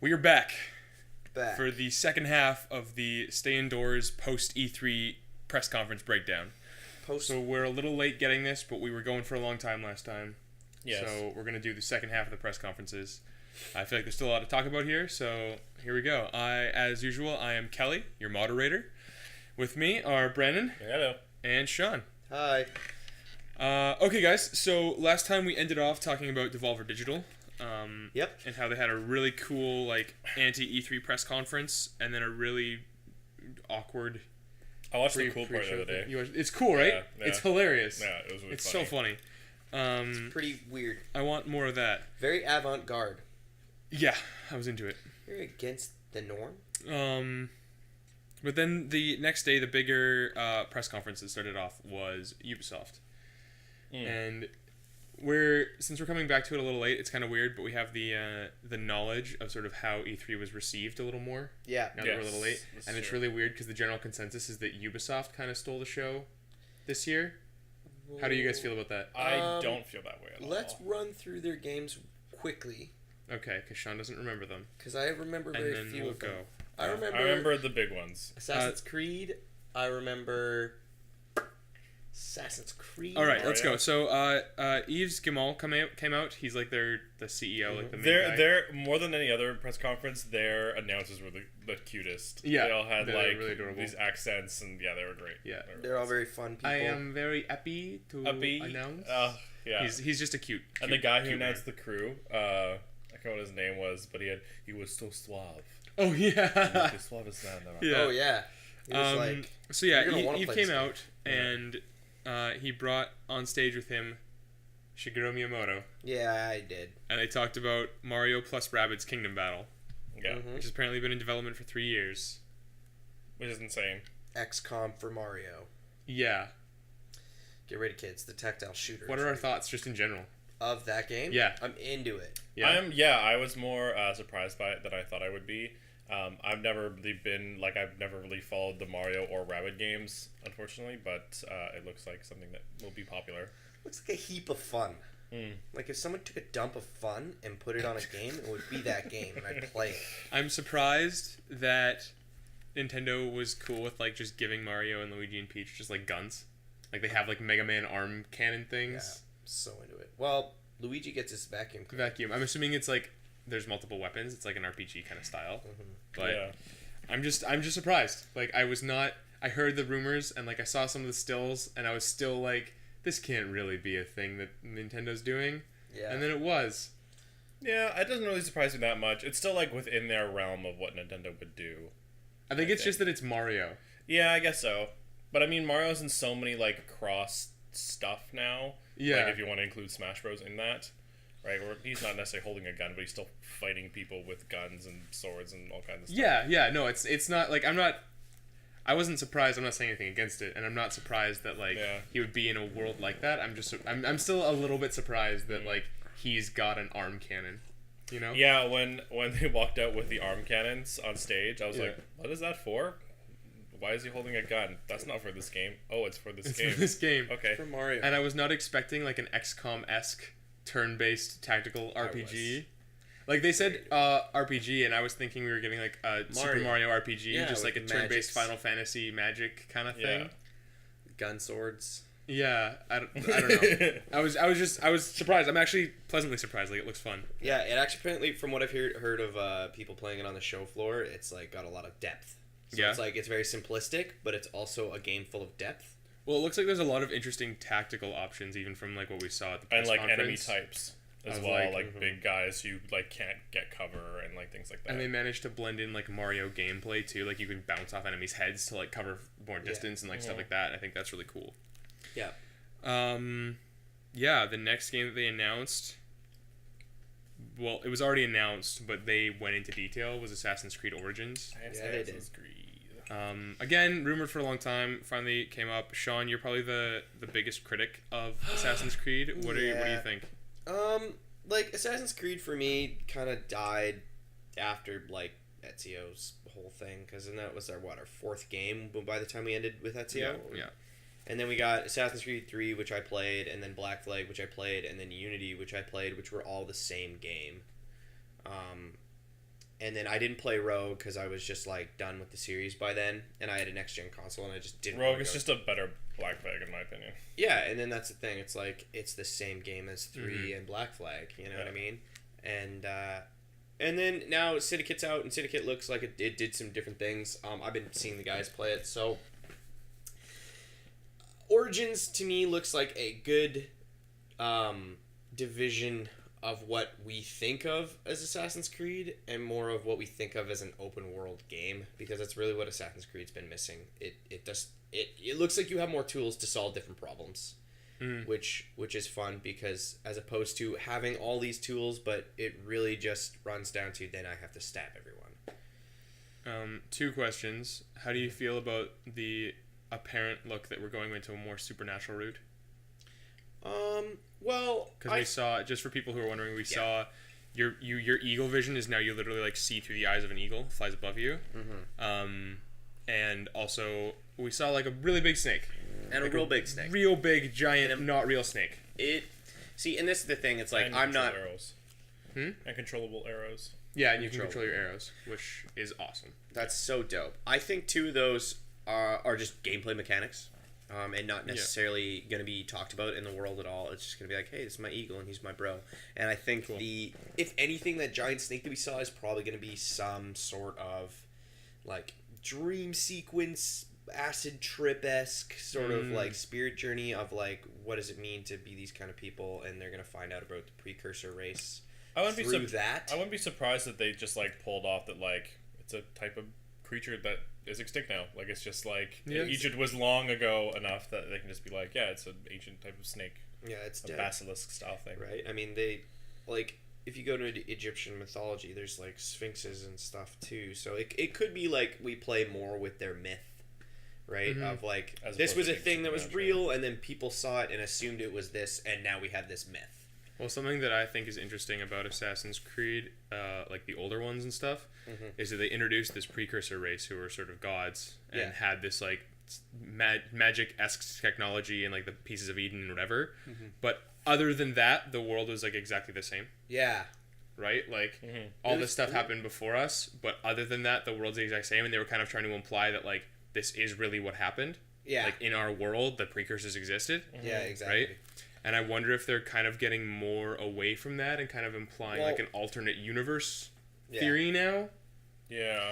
We are back Back. for the second half of the Stay Indoors post E3 press conference breakdown. So we're a little late getting this, but we were going for a long time last time. Yes. So we're going to do the second half of the press conferences. I feel like there's still a lot to talk about here, so here we go. As usual, I am Kelly, your moderator. With me are Brandon. Hello. And Sean. Hi. Okay, guys, so last time we ended off talking about Devolver Digital. Yep. And how they had a really cool, anti-E3 press conference, and then a really awkward... I watched the cool part the other day. It's cool, right? Yeah. It's hilarious. Yeah, it was really It's funny. so funny. It's pretty weird. I want more of that. Very avant-garde. Yeah, I was into it. Very against the norm. But then the next day, the bigger press conference that started off was Ubisoft. And since we're coming back to it a little late, it's kind of weird, but we have the knowledge of sort of how E3 was received a little more. Yeah. Now that we're a little late. That's And it's true. really weird because the general consensus is that Ubisoft kind of stole the show this year. How do you guys feel about that? I don't feel that way at all. Let's run through their games quickly, Okay, because Sean doesn't remember them. because I remember And very then few we'll of them. go. I remember the big ones. Assassin's Creed. I remember Assassin's Creed. All right, let's Mario. go. So, Yves Guillemot came out. He's like the CEO, like the main guy. They're more than any other press conference. Their announcers were the cutest. Yeah, they all had they're like really adorable. these accents, and yeah, they were great. Yeah. They're all very fun people. I am very happy to announce. Yeah. He's just a cute. And the guy who cute announced man. the crew, I can't remember what his name was, but he was so suave. Oh yeah. The suavest man that Yeah. Oh yeah. He was like, So yeah, you're gonna wanna Eve play came this game. out and he brought on stage with him Shigeru Miyamoto, yeah, I did. and they talked about Mario plus Rabbids Kingdom Battle, Yeah, Mhm. which has apparently been in development for 3 years. which is insane. XCOM for Mario. Yeah. Get ready, kids. The tactile shooter. What are our thoughts just in general? of that game? Yeah. I'm into it. Yeah. I was more surprised by it than I thought I would be. I've never really followed the Mario or Rabbids games, unfortunately, but it looks like something that will be popular. Looks like a heap of fun. Like if someone took a dump of fun and put it on a game, it would be that game, and I'd play it. I'm surprised that Nintendo was cool with just giving Mario and Luigi and Peach just guns. Like they have Mega Man arm cannon Yeah, things. so into it. Well, Luigi gets his vacuum cleaner. Vacuum. I'm assuming it's there's multiple weapons. It's like an RPG kind of style. But Yeah. I'm just surprised. I heard the rumors and I saw some of the stills and I was still this can't really be a thing that Nintendo's doing. Yeah. And then it was. Yeah, it doesn't really surprise me that much. It's still within their realm of what Nintendo would do. I think it's just that it's Mario. Yeah, I guess so. But I mean, Mario's in so many cross stuff now. Yeah. If you want to include Smash Bros in that, right? Where he's not necessarily holding a gun, but he's still fighting people with guns and swords and all kinds of stuff. Yeah. No, it's not I wasn't surprised. I'm not saying anything against it, and I'm not surprised that he would be in a world like that. I'm still a little bit surprised that he's got an arm cannon. You know? Yeah, when they walked out with the arm cannons on stage, I was like, "What is that for? Why is he holding a gun? That's not for this game. Oh, it's for this game. For this game. Okay." For Mario. And I was not expecting an XCOM-esque turn-based tactical RPG. They said RPG, and I was thinking we were getting a Super Mario RPG, Yeah, just with a turn-based magics. Final Fantasy magic kind of thing. Gun swords. Yeah, I don't know. I was surprised. I'm actually pleasantly surprised. It looks fun. Yeah, it actually apparently, from what I've heard of people playing it on the show floor, it's got a lot of depth. So Yeah. it's it's very simplistic, but it's also a game full of depth. Well, it looks like there's a lot of interesting tactical options, even from what we saw at the And press conference. enemy types as Of, well, big guys who can't get cover and things like that. And they managed to blend in Mario gameplay too. You can bounce off enemies' heads to cover more distance and stuff like that. I think that's really cool. Yeah. Yeah, the next game that they announced, well, it was already announced, but they went into detail, was Assassin's Creed Origins. Yeah, they did. Again, rumored for a long time, finally came up. Sean, you're probably the biggest critic of Assassin's Creed. What do you think? Assassin's Creed for me kind of died after Ezio's whole thing, because then that was our fourth game by the time we ended with Ezio. Yeah. And then we got Assassin's Creed 3, which I played, and then Black Flag, which I played, and then Unity, which I played, which were all the same game. and then I didn't play Rogue because I was just like done with the series by then, and I had a next gen console, and I just didn't. Rogue is just a better Black Flag in my opinion. Yeah, and then that's the thing. It's like it's the same game as 3 and Black Flag. You know what I mean? And then now Syndicate's out, and Syndicate looks like it did some different things. I've been seeing the guys play it, so Origins to me looks like a good division of what we think of as Assassin's Creed and more of what we think of as an open world game, because that's really what Assassin's Creed's been missing. It looks like you have more tools to solve different problems, which is fun, because as opposed to having all these tools, but it really just runs down to then I have to stab everyone. 2 questions. How do you feel about the apparent look that we're going into a more supernatural route? Well, because we saw, just for people who are wondering, we saw your eagle vision is now you literally like see through the eyes of an eagle, flies above you. And also we saw like a really big snake. And like a real big snake. Real big, giant, not real snake. See, and this is the thing, it's like, I'm not... arrows. And controllable arrows. Yeah, and you can control your arrows, which is awesome. That's so dope. I think 2 of those are just gameplay mechanics. And not necessarily going to be talked about in the world at all. It's just going to be like, hey, this is my eagle and he's my bro. And I think if anything, that giant snake that we saw is probably going to be some sort of like dream sequence, acid trip-esque sort of like spirit journey of like, what does it mean to be these kind of people? And they're going to find out about the precursor race through that. I wouldn't be surprised that they just like pulled off that like it's a type of creature that is extinct now. Like, it's just like Egypt was long ago enough that they can just be like, yeah, it's an ancient type of snake. Yeah, it's a basilisk style thing. Right? I mean, they like, if you go to Egyptian mythology, there's like sphinxes and stuff too. So it could be like we play more with their myth, right? Of like, this was a thing that was real, and then people saw it and assumed it was this, and now we have this myth. Well, something that I think is interesting about Assassin's Creed, like the older ones and stuff, is that they introduced this precursor race who were sort of gods and had this like magic-esque technology and like the pieces of Eden and whatever. But other than that, the world was like exactly the same. Yeah. Right? Like all this stuff happened before us, but other than that, the world's the exact same, and they were kind of trying to imply that like this is really what happened. Yeah. Like in our world, the precursors existed. Yeah, exactly. Right? And I wonder if they're kind of getting more away from that and kind of implying like an alternate universe theory now. Yeah.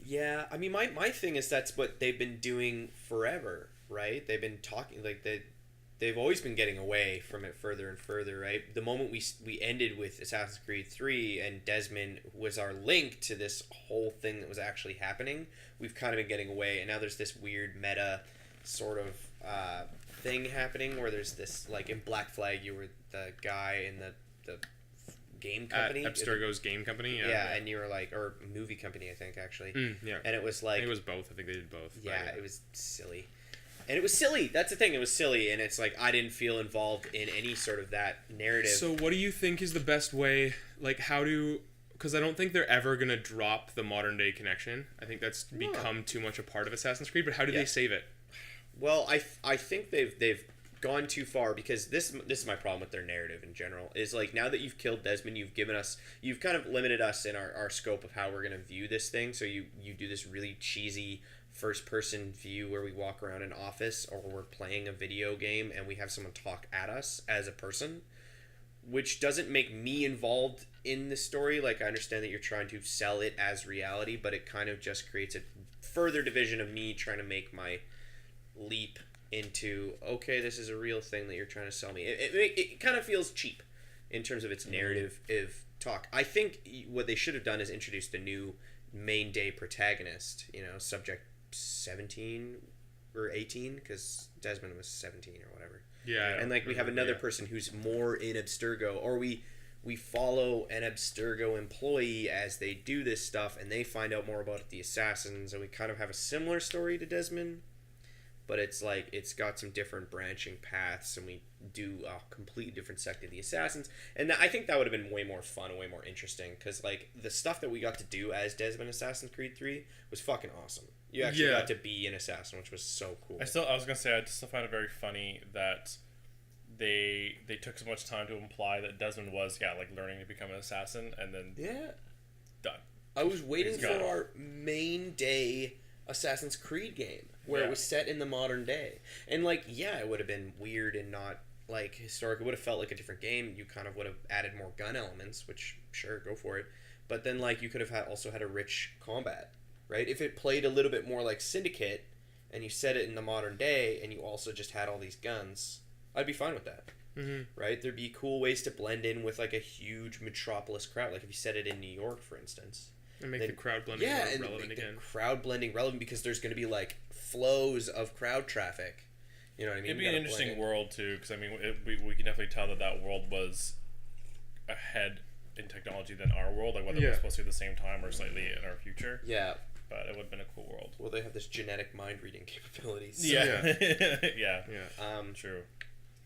Yeah, I mean, my thing is that's what they've been doing forever, right? They've been talking, like, they've always been getting away from it further and further, right? The moment we ended with Assassin's Creed 3 and Desmond was our link to this whole thing that was actually happening, we've kind of been getting away, and now there's this weird meta sort of thing happening where there's this, like, in Black Flag, you were the guy in the game company. Abstergo's game company. Yeah, and you were like, or movie company, I think, actually. Yeah. And it was like... I think it was both. I think they did both. Yeah, it was silly. And it was silly. That's the thing. It was silly, and it's like, I didn't feel involved in any sort of that narrative. So what do you think is the best way, like, how do... Because I don't think they're ever going to drop the modern-day connection. I think that's become too much a part of Assassin's Creed, but how do they save it? Well, I think they've gone too far, because this is my problem with their narrative in general, is like, now that you've killed Desmond, you've kind of limited us in our scope of how we're going to view this thing. So you do this really cheesy first person view where we walk around an office, or we're playing a video game and we have someone talk at us as a person, which doesn't make me involved in the story. Like, I understand that you're trying to sell it as reality, but it kind of just creates a further division of me trying to make my leap into, okay, this is a real thing that you're trying to sell me. It kind of feels cheap in terms of its narrative talk. I think what they should have done is introduced a new main day protagonist, subject 17 or 18, because Desmond was 17 or whatever. Yeah. And like, we have another person who's more in Abstergo, or we follow an Abstergo employee as they do this stuff, and they find out more about the assassins, and we kind of have a similar story to Desmond. But it's like, it's got some different branching paths, and we do a completely different sect of the assassins. And I think that would have been way more fun and way more interesting, because like, the stuff that we got to do as Desmond Assassin's Creed 3 was fucking awesome. You actually got to be an assassin, which was so cool. I was gonna say, I still find it very funny that they took so much time to imply that Desmond was like learning to become an assassin, and then done. I was waiting He's for got 'em. our main day Assassin's Creed game where it was set in the modern day. And, like, yeah, it would have been weird and not, like, historic. It would have felt like a different game. You kind of would have added more gun elements, which, sure, go for it. But then, like, you could have also had a rich combat, right? If it played a little bit more like Syndicate and you set it in the modern day and you also just had all these guns, I'd be fine with that. Mm-hmm. Right? There'd be cool ways to blend in with, like, a huge metropolis crowd. Like, if you set it in New York, for instance. And make the crowd blending more relevant again. Crowd blending relevant because there's going to be, like, flows of crowd traffic. You know what I mean? It'd be an interesting world too, because I mean, we can definitely tell that world was ahead in technology than our world. Like whether it was supposed to be at the same time or slightly in our future. Yeah. But it would have been a cool world. Well, they have this genetic mind reading capabilities. So. Yeah. Yeah. True.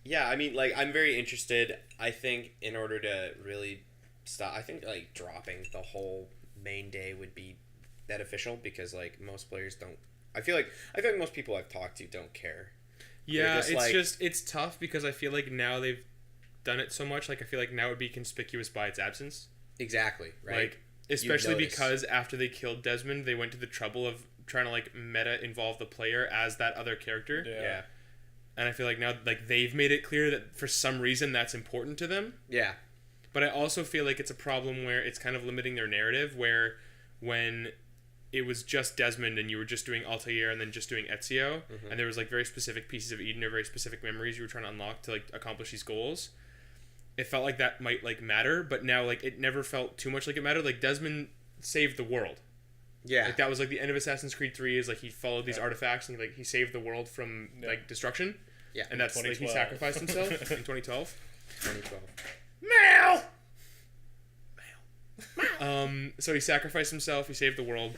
Yeah, I mean, like, I'm very interested. I think in order to really stop, I think, like, dropping the whole main day would be beneficial because, like, most players don't. I feel like most people I've talked to don't care. Yeah, it's tough because I feel like now they've done it so much. Like, I feel like now it would be conspicuous by its absence. Exactly, right? Like, especially because after they killed Desmond, they went to the trouble of trying to, like, meta involve the player as that other character. Yeah. And I feel like now, like, they've made it clear that for some reason that's important to them. Yeah. But I also feel like it's a problem where it's kind of limiting their narrative, where when it was just Desmond and you were just doing Altair and then just doing Ezio, and there was, like, very specific pieces of Eden or very specific memories you were trying to unlock to, like, accomplish these goals, it felt like that might, like, matter, but now, like, it never felt too much like it mattered. Like, Desmond saved the world. Yeah. Like, that was, like, the end of Assassin's Creed 3 is, like, he followed these artifacts and, like, he saved the world from, like, destruction. Yeah. And that's, like, he sacrificed himself in 2012. 2012. So he sacrificed himself, he saved the world.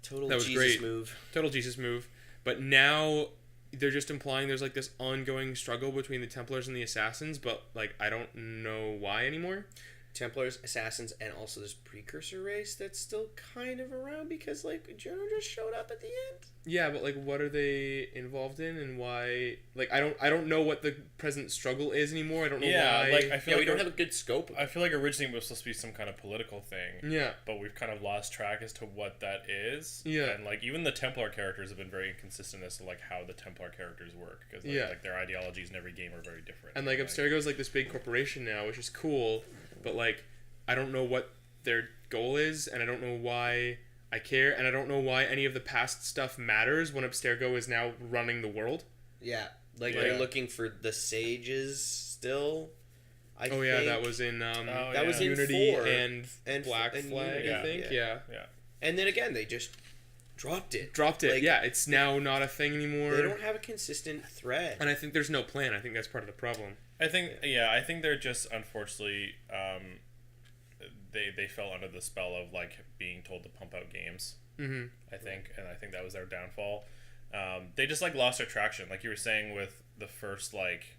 Total that was Jesus great. move. Total Jesus move. But now they're just implying there's, like, this ongoing struggle between the Templars and the Assassins, but, like, I don't know why anymore. Templars, Assassins, and also this precursor race that's still kind of around because, like, Juno just showed up at the end. Yeah, but, like, what are they involved in and why? Like, I don't know what the present struggle is anymore. I don't know why. Like, I feel like we don't have a good scope. I feel like originally it was supposed to be some kind of political thing. Yeah. But we've kind of lost track as to what that is. Yeah. And, like, even the Templar characters have been very inconsistent as to, like, how the Templar characters work. Because, like, their ideologies in every game are very different. And, like, Abstergo's, like, this big corporation now, which is cool, but, like, I don't know what their goal is, and I don't know why I care, and I don't know why any of the past stuff matters when Abstergo is now running the world. Yeah. Like, they're looking for the sages still. I think. That was in that was in Unity 4 and Black Flag, Unity, I think. Yeah. And then again, they just dropped it. Like, yeah, it's now not a thing anymore. They don't have a consistent thread. And I think there's no plan. I think that's part of the problem. I think they're just, unfortunately, they fell under the spell of, like, being told to pump out games. Mm-hmm. I think that was their downfall. They just, like, lost their traction, like you were saying with the first, like,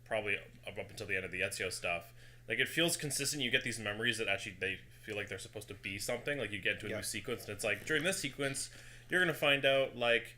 probably up until the end of the Ezio stuff. Like, it feels consistent. You get these memories that actually they feel like they're supposed to be something. Like, you get into a new sequence, and it's like, during this sequence, you're gonna find out, like,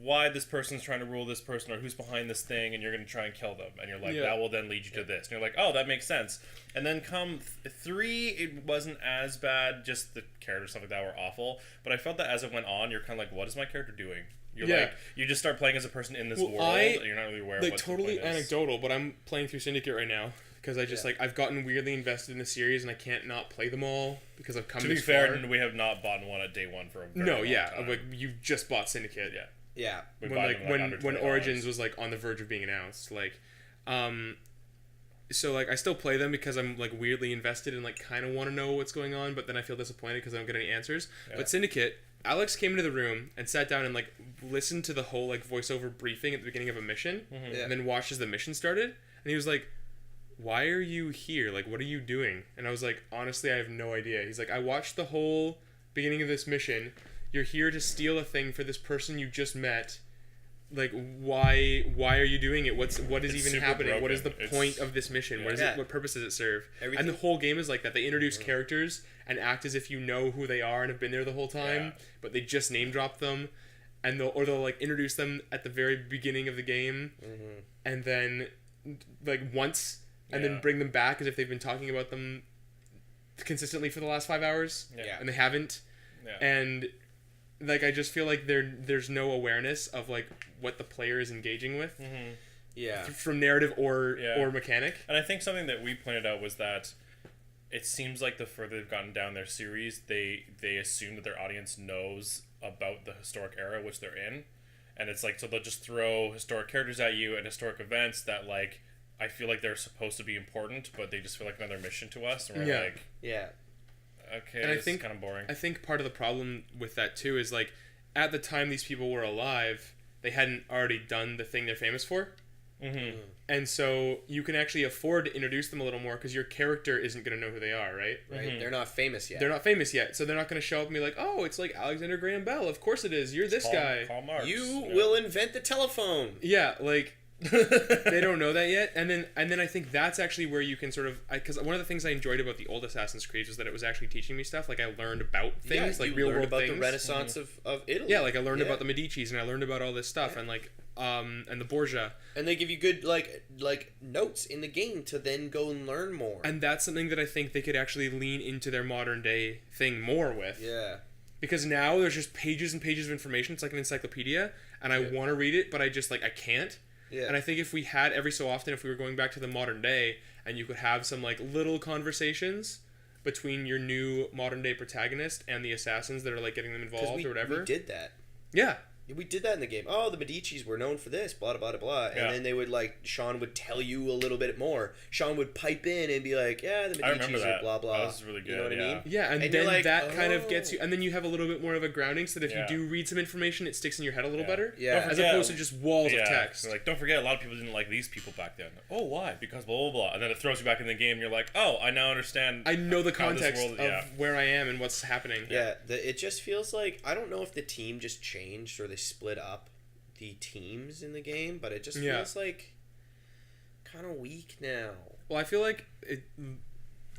why this person's trying to rule this person or who's behind this thing, and you're going to try and kill them, and you're like, that will then lead you to this, and you're like, oh, that makes sense. And then come 3, it wasn't as bad, just the characters, stuff like that, were awful, but I felt that as it went on, you're kind of like, what is my character doing? You're like, you just start playing as a person in this world, and you're not really aware of what totally the point is. anecdotal, but I'm playing through Syndicate right now, because I just, like, I've gotten weirdly invested in the series, and I can't not play them all, because I've come to this be fair, far. We have not bought one at day one for a very long time. Like, you just bought Syndicate. Yeah. When Origins was, like, on the verge of being announced, like, so, like, I still play them because I'm, like, weirdly invested and, like, kind of want to know what's going on, but then I feel disappointed because I don't get any answers. But Syndicate, Alex came into the room and sat down and, like, listened to the whole, like, voiceover briefing at the beginning of a mission, and then watched as the mission started, and he was like, why are you here? Like, what are you doing? And I was like, honestly, I have no idea. He's like, I watched the whole beginning of this mission. You're here to steal a thing for this person you just met. Like, why are you doing it? What is even happening? Broken. What is the point of this mission? What purpose does it serve? And the whole game is like that. They introduce characters and act as if you know who they are and have been there the whole time, but they just name drop them, and they'll like introduce them at the very beginning of the game, and then like once, and then bring them back as if they've been talking about them consistently for the last 5 hours, Yeah. and they haven't. Yeah. And like I just feel like there's no awareness of like what the player is engaging with Yeah. from narrative or mechanic. And I think something that we pointed out was that it seems like the further they've gotten down their series, they assume that their audience knows about the historic era which they're in, and it's like, so they'll just throw historic characters at you and historic events that like I feel like they're supposed to be important, but they just feel like another mission to us, and we're like, okay, and I this think is kind of boring. I think part of the problem with that too is like at the time these people were alive, they hadn't already done the thing they're famous for. And so you can actually afford to introduce them a little more because your character isn't going to know who they are, right? Right. They're not famous yet. They're not famous yet, so they're not going to show up and be like, "Oh, it's like Alexander Graham Bell. Of course it is. You're this guy. Karl Marx. You will invent the telephone. Yeah, like they don't know that yet. And then I think that's actually where you can sort of, because one of the things I enjoyed about the old Assassin's Creed was that it was actually teaching me stuff. Like I learned about things, like real world about things. the Renaissance of Italy. Yeah, like I learned about the Medicis and I learned about all this stuff and like and the Borgia. And they give you good like notes in the game to then go and learn more. And that's something that I think they could actually lean into their modern day thing more with. Yeah. Because now there's just pages and pages of information. It's like an encyclopedia, and I want to read it, but I just like I can't. Yeah. And I think if we had every so often, if we were going back to the modern day, and you could have some like little conversations between your new modern day protagonist and the assassins that are like getting them involved or whatever. We did that. Yeah. We did that in the game. Oh, the Medicis were known for this, blah, blah, blah, blah. And then they would, like, Sean would tell you a little bit more. Sean would pipe in and be like, yeah, the Medicis are blah, blah. That was really good, You know what I mean? Yeah, and then like, that kind of gets you, and then you have a little bit more of a grounding so that if Yeah. you do read some information, it sticks in your head a little better. Yeah. As opposed to just walls of text. So, like, don't forget, a lot of people didn't like these people back then. Oh, why? Because blah, blah, blah. And then it throws you back in the game, and you're like, oh, I now understand. I know the how this context world- of where I am and what's happening. Yeah, it just feels like, I don't know if the team just changed or they split up the teams in the game, but it just feels like kind of weak now. Well, I feel like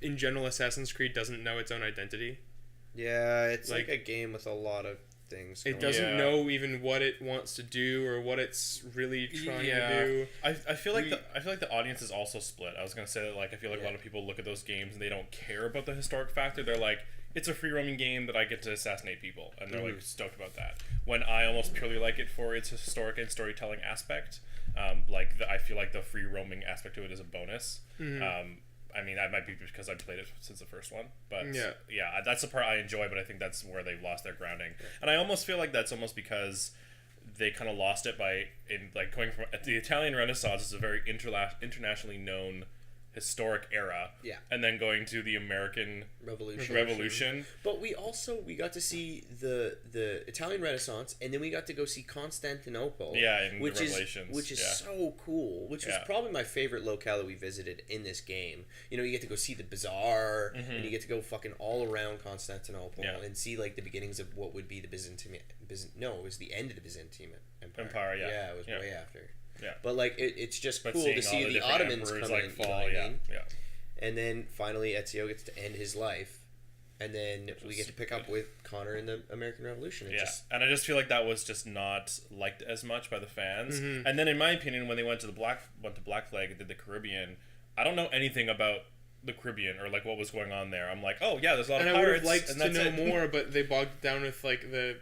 in general, Assassin's Creed doesn't know its own identity. Yeah, it's like a game with a lot of things. It doesn't know even what it wants to do or what it's really trying to do. I feel like the audience is also split. I was gonna say that, like, I feel like a lot of people look at those games and they don't care about the historic factor. They're like, it's a free roaming game that I get to assassinate people, and they're like stoked about that. When I almost purely like it for its historic and storytelling aspect. I feel like the free roaming aspect to it is a bonus. I mean, that might be because I played it since the first one, but yeah, that's the part I enjoy. But I think that's where they've lost their grounding, and I almost feel like that's almost because they kind of lost it going from the Italian Renaissance is a very internationally known historic era, and then going to the American Revolution. But we got to see the Italian Renaissance, and then we got to go see Constantinople. In which Revelations, which is so cool. Which was probably my favorite locale that we visited in this game. You know, you get to go see the bazaar, and you get to go fucking all around Constantinople and see like the beginnings of what would be the Byzantine. No, it was the end of the Byzantine Empire. Yeah, it was way after. Yeah, but like it's just cool to see the Ottomans come in, fall. And then finally Ezio gets to end his life, and then we get to pick up with Connor in the American Revolution. And I just feel like that was just not liked as much by the fans. And then, in my opinion, when they went to Black Flag and did the Caribbean, I don't know anything about the Caribbean or like what was going on there. I'm like, oh yeah, there's a lot of pirates. I would have liked to know more, but they bogged down with like the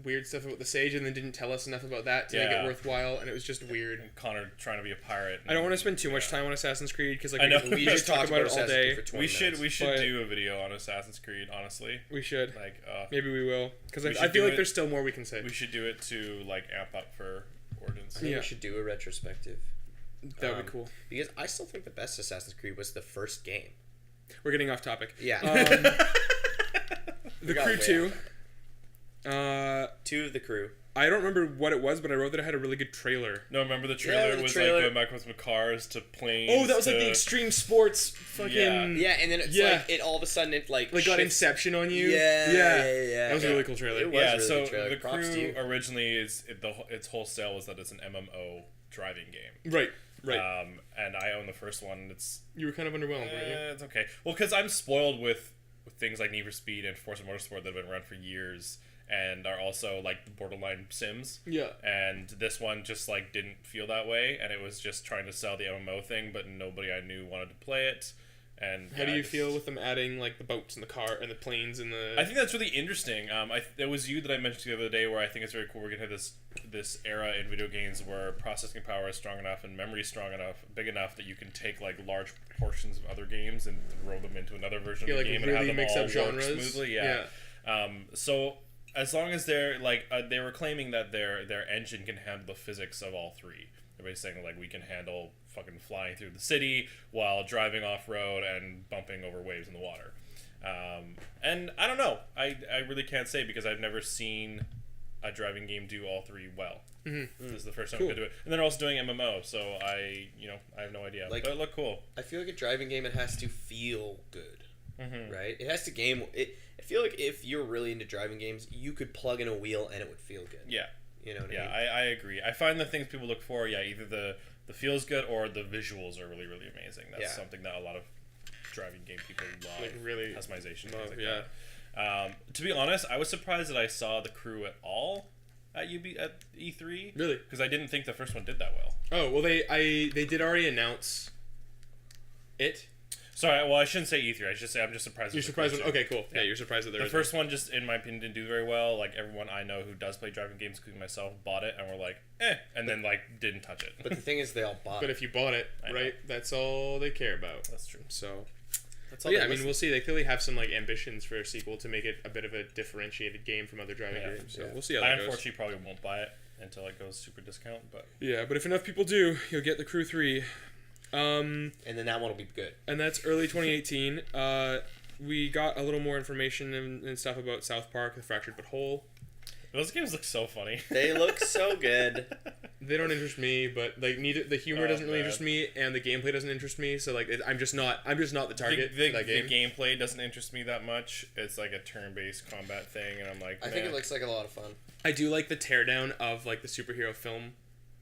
weird stuff about the Sage and then didn't tell us enough about that to make it worthwhile, and it was just weird. And Connor trying to be a pirate. I don't want to spend too much time on Assassin's Creed because like I know. we just talk about it all day. We should do a video on Assassin's Creed. Honestly, we should. Like maybe we will because I feel like there's still more we can say. We should do it to like amp up for Origins. I think we should do a retrospective. That would be cool. Because I still think the best Assassin's Creed was the first game. We're getting off topic. Yeah. The Crew 2. 2 of the Crew. I don't remember what it was, but I wrote that it had a really good trailer. No, remember the trailer was like going back with cars to planes. Oh, that was like the extreme sports fucking. Yeah, and then it's like it all of a sudden it like got Inception on you. Yeah. That was a really cool trailer. It was really so good trailer. The Props Crew to you. originally its whole sale was that it's an MMO driving game. Right. And I own the first one. You were kind of underwhelmed, weren't you? It's okay. Well, because I'm spoiled with things like Need for Speed and Forza Motorsport that have been around for years. And are also like the borderline Sims. Yeah. And this one just like didn't feel that way, and it was just trying to sell the MMO thing, but nobody I knew wanted to play it. And How do you feel with them adding like the boats and the car and the planes and the? I think that's really interesting. It was you that I mentioned the other day where I think it's very cool. We're gonna have this era in video games where processing power is strong enough and memory is strong enough, big enough that you can take like large portions of other games and throw them into another version of the game and have them all work smoothly. Yeah. So as long as they're like they were claiming that their engine can handle the physics of all three. Everybody's saying like we can handle fucking flying through the city while driving off road and bumping over waves in the water. And I don't know. I really can't say because I've never seen a driving game do all three well. This is the first time I could do it. And they're also doing MMO, so I have no idea. Like, but it looked cool. I feel like a driving game, it has to feel good, right? It has to game. I feel like if you're really into driving games, you could plug in a wheel and it would feel good. Yeah. You know what I mean? I agree. I find the things people look for, either the feels good or the visuals are really, really amazing. That's something that a lot of driving game people love. Like really customization. Like to be honest, I was surprised that I saw the crew at all at E3. Really? Because I didn't think the first one did that well. Oh well, they did already announce it. Sorry, well I shouldn't say E3. I should say I'm just surprised. You're surprised? Okay, cool. Yeah, you're surprised that the first one just in my opinion didn't do very well. Like everyone I know who does play driving games, including myself, bought it and were like, and then like didn't touch it. But the thing is, they all bought. But if you bought it, right, that's all they care about. That's true. So. That's all I mean, we'll see. They clearly have some like ambitions for a sequel to make it a bit of a differentiated game from other driving games. So we'll see how that goes. I unfortunately probably won't buy it until it goes super discount. But yeah, but if enough people do, you'll get the Crew 3. And then that one will be good. And that's early 2018. We got a little more information and stuff about South Park: The Fractured But Whole. Those games look so funny. They look so good. They don't interest me, but like neither the humor doesn't really interest me, and the gameplay doesn't interest me. So like I'm just not the target for that game. The gameplay doesn't interest me that much. It's like a turn-based combat thing, and I'm like, I think it looks like a lot of fun. I do like the teardown of like the superhero film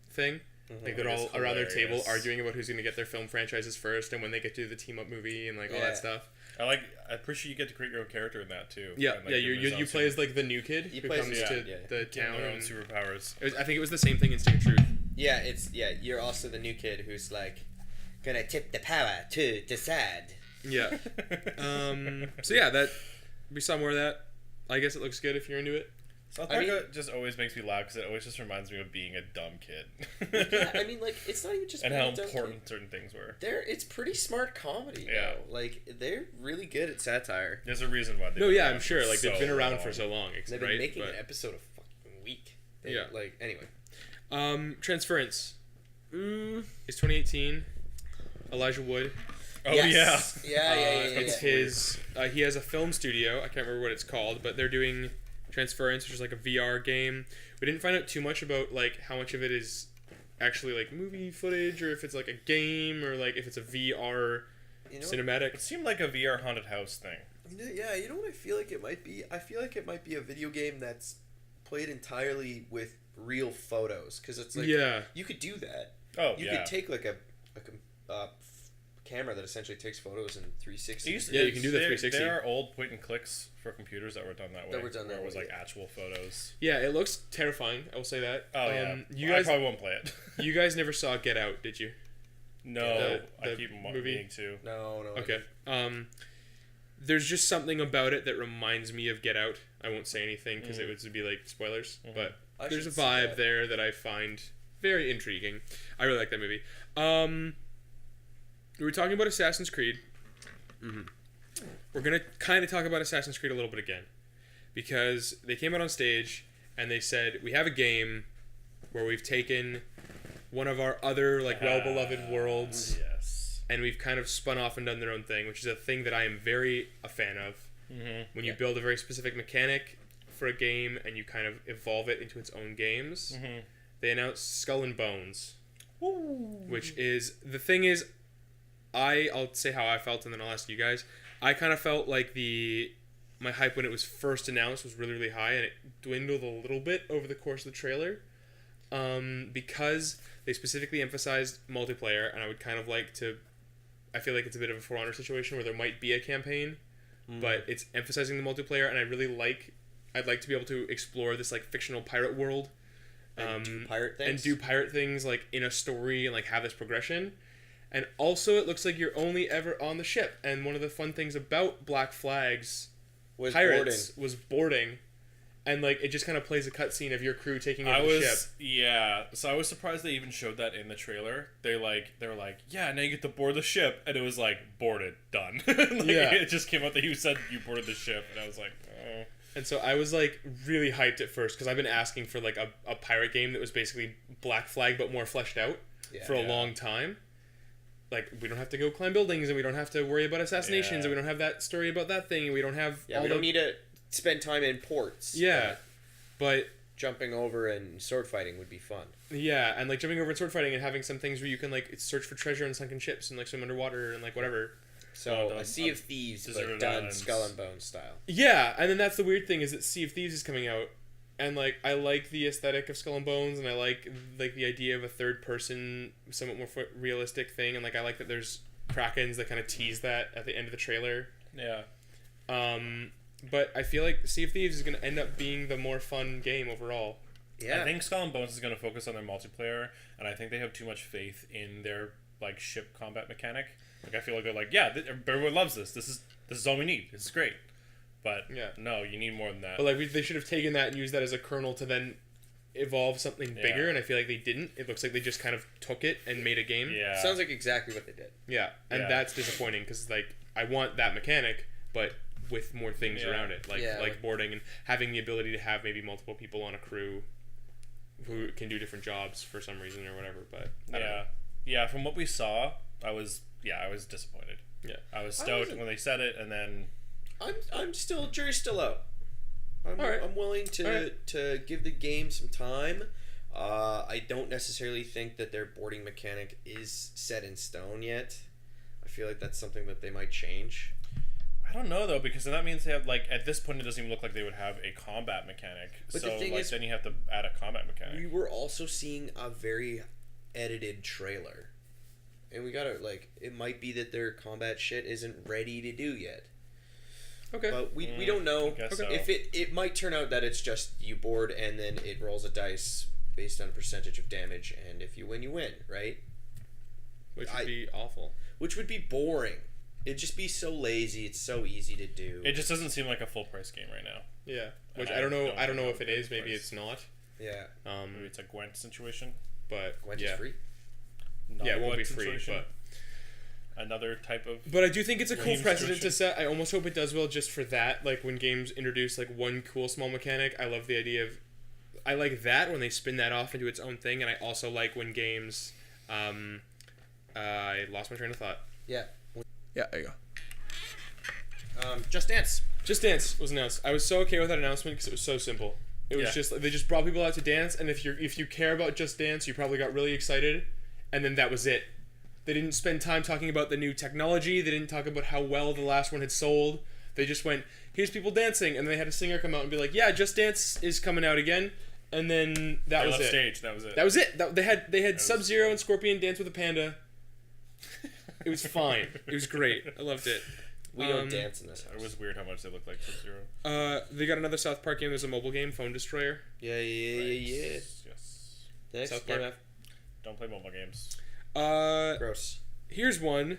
thing. Like they're all around their table arguing about who's going to get their film franchises first, and when they get to the team up movie and like all that stuff. I appreciate you get to create your own character in that too. Yeah, and, like, you play as like the new kid who comes to the town. Their own superpowers. I think it was the same thing in Stick of Truth. Yeah, you're also the new kid who's like gonna tip the power to decide. Yeah. So yeah, that we saw more of that. I guess it looks good if you're into it. South Park just always makes me laugh because it always just reminds me of being a dumb kid. Yeah, I mean, like, it's not even just and how important certain things were. It's pretty smart comedy. Yeah, though. Like they're really good at satire. There's a reason why. I'm sure. Like they've been around for so long. They've been making an episode a fucking week. Like anyway. Transference. It's 2018. Elijah Wood. Oh yes. Yeah. It's his. He has a film studio. I can't remember what it's called, but they're doing Transference, which is like a VR game. We didn't find out too much about like how much of it is actually like movie footage, or if it's like a game, or like if it's a VR cinematic. It seemed like a VR haunted house thing. You know what I feel like it might be? I feel like it might be a video game that's played entirely with real photos, because it's like you could do that. You could take like a camera that essentially takes photos in 360. You can do the 360. There are old point and clicks for computers that were done that way. Where it was like actual photos. Yeah, it looks terrifying. I will say that. Oh I probably won't play it. You guys never saw Get Out, did you? No, I keep meaning to. No. Okay. There's just something about it that reminds me of Get Out. I won't say anything because it would be like spoilers, but there's a vibe there that I find very intriguing. I really like that movie. We were talking about Assassin's Creed. We're going to kind of talk about Assassin's Creed a little bit again. Because they came out on stage and they said, we have a game where we've taken one of our other like well-beloved worlds and we've kind of spun off and done their own thing, which is a thing that I am very a fan of. When you build a very specific mechanic for a game and you kind of evolve it into its own games. They announced Skull and Bones. Which is... The thing is... I'll say how I felt and then I'll ask you guys. I kind of felt like my hype when it was first announced was really, really high, and it dwindled a little bit over the course of the trailer. Because they specifically emphasized multiplayer, and I would kind of like to... I feel like it's a bit of a For Honor situation where there might be a campaign, but it's emphasizing the multiplayer, and I'd like to be able to explore this like fictional pirate world. And do pirate things? And do pirate things like in a story and like have this progression. And also, it looks like you're only ever on the ship. And one of the fun things about Black Flag's pirates was boarding. And, like, it just kind of plays a cutscene of your crew taking over the ship. Yeah. So I was surprised they even showed that in the trailer. They were like, yeah, now you get to board the ship. And it was like, boarded, done. It just came out that you said you boarded the ship. And I was like, oh. And so I was, like, really hyped at first. Because I've been asking for, like, a pirate game that was basically Black Flag but more fleshed out for a long time. Like, we don't have to go climb buildings. And we don't have to worry about assassinations. And we don't have that story about that thing. And we don't have we don't need to spend time in ports. Yeah, but jumping over and sword fighting would be fun. Yeah, and like jumping over and sword fighting and having some things where you can like search for treasure in sunken ships and like swim underwater and like whatever. So a Sea of Thieves, but done Skull and Bones style. Yeah, and then that's the weird thing is that Sea of Thieves is coming out, and like I like the aesthetic of Skull and Bones, and I like the idea of a third person, somewhat more realistic thing, and like I like that there's krakens that kind of tease that at the end of the trailer. Yeah. But I feel like Sea of Thieves is going to end up being the more fun game overall. Yeah. I think Skull and Bones is going to focus on their multiplayer, and I think they have too much faith in their like ship combat mechanic. Like I feel like they're like, yeah, everyone loves this. This is all we need. This is great. But no, you need more than that. But like they should have taken that and used that as a kernel to then evolve something bigger, and I feel like they didn't. It looks like they just kind of took it and made a game. Yeah. Sounds like exactly what they did. Yeah, and that's disappointing because like I want that mechanic, but with more things around it, like boarding and having the ability to have maybe multiple people on a crew who can do different jobs for some reason or whatever. But I don't know. Yeah. From what we saw, I was disappointed. Yeah, I was stoked when they said it, and then I'm still jury's still out. I'm willing to give the game some time. I don't necessarily think that their boarding mechanic is set in stone yet. I feel like that's something that they might change. I don't know though, because then that means they have like at this point it doesn't even look like they would have a combat mechanic. But so the thing is, then you have to add a combat mechanic. We were also seeing a very edited trailer, and we gotta it might be that their combat shit isn't ready to do yet. Okay, but we don't know. So. If it might turn out that it's just you board and then it rolls a dice based on a percentage of damage, and if you win, you win, right? Which would be awful. Which would be boring. It'd just be so lazy. It's so easy to do. It just doesn't seem like a full price game right now. Yeah, which I don't know. I don't know if it is. Maybe it's not. Yeah. Maybe it's a Gwent situation. But Gwent is free. It won't be free. But another type of. But I do think it's a cool precedent to set. I almost hope it does well just for that. Like when games introduce like one cool small mechanic, I love the idea of. I like that when they spin that off into its own thing, and I also like when games. I lost my train of thought. Yeah. Yeah, there you go. Just Dance. Just Dance was announced. I was so okay with that announcement because it was so simple. It was just they just brought people out to dance, and if you care about Just Dance, you probably got really excited, and then that was it. They didn't spend time talking about the new technology. They didn't talk about how well the last one had sold. They just went, here's people dancing, and then they had a singer come out and be like, yeah, Just Dance is coming out again, and then that was it. Stage. That was it. That was it. They had Sub-Zero and Scorpion dance with a panda. It was fine. It was great. I loved it. We don't dance in this house. It was weird how much they looked like Sub-Zero. They got another South Park game. There's a mobile game, Phone Destroyer. Yeah. Yes. Next South game Park. Don't play mobile games. Gross. Here's one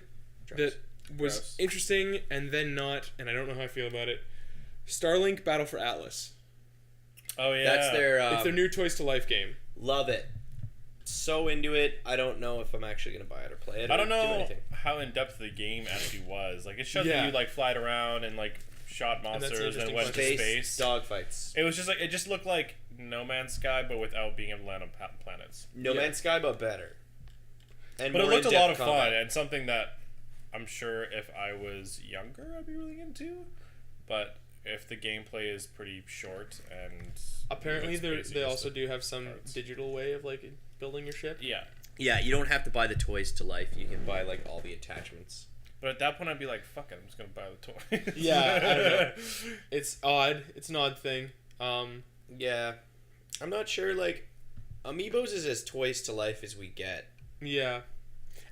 that was interesting and then not, and I don't know how I feel about it. Starlink Battle for Atlas. Oh yeah. That's their. It's their new Toys to Life game. Love it. So into it. I don't know if I'm actually gonna buy it or play it. I don't know how in depth the game actually was. Like it showed that you like flied around and like shot monsters and went to space. Dogfights. It was just like it just looked like No Man's Sky, but without being able to land on planets. No Man's Sky, but better. And but it looked a lot of fun and something that I'm sure if I was younger I'd be really into. But if the gameplay is pretty short and apparently they also do have some digital way of like building your ship. Yeah, you don't have to buy the toys to life. You can buy like all the attachments. But at that point I'd be like, fuck it, I'm just gonna buy the toys. Yeah, I don't know. It's odd. It's an odd thing. Yeah. I'm not sure like Amiibos is as toys to life as we get. Yeah.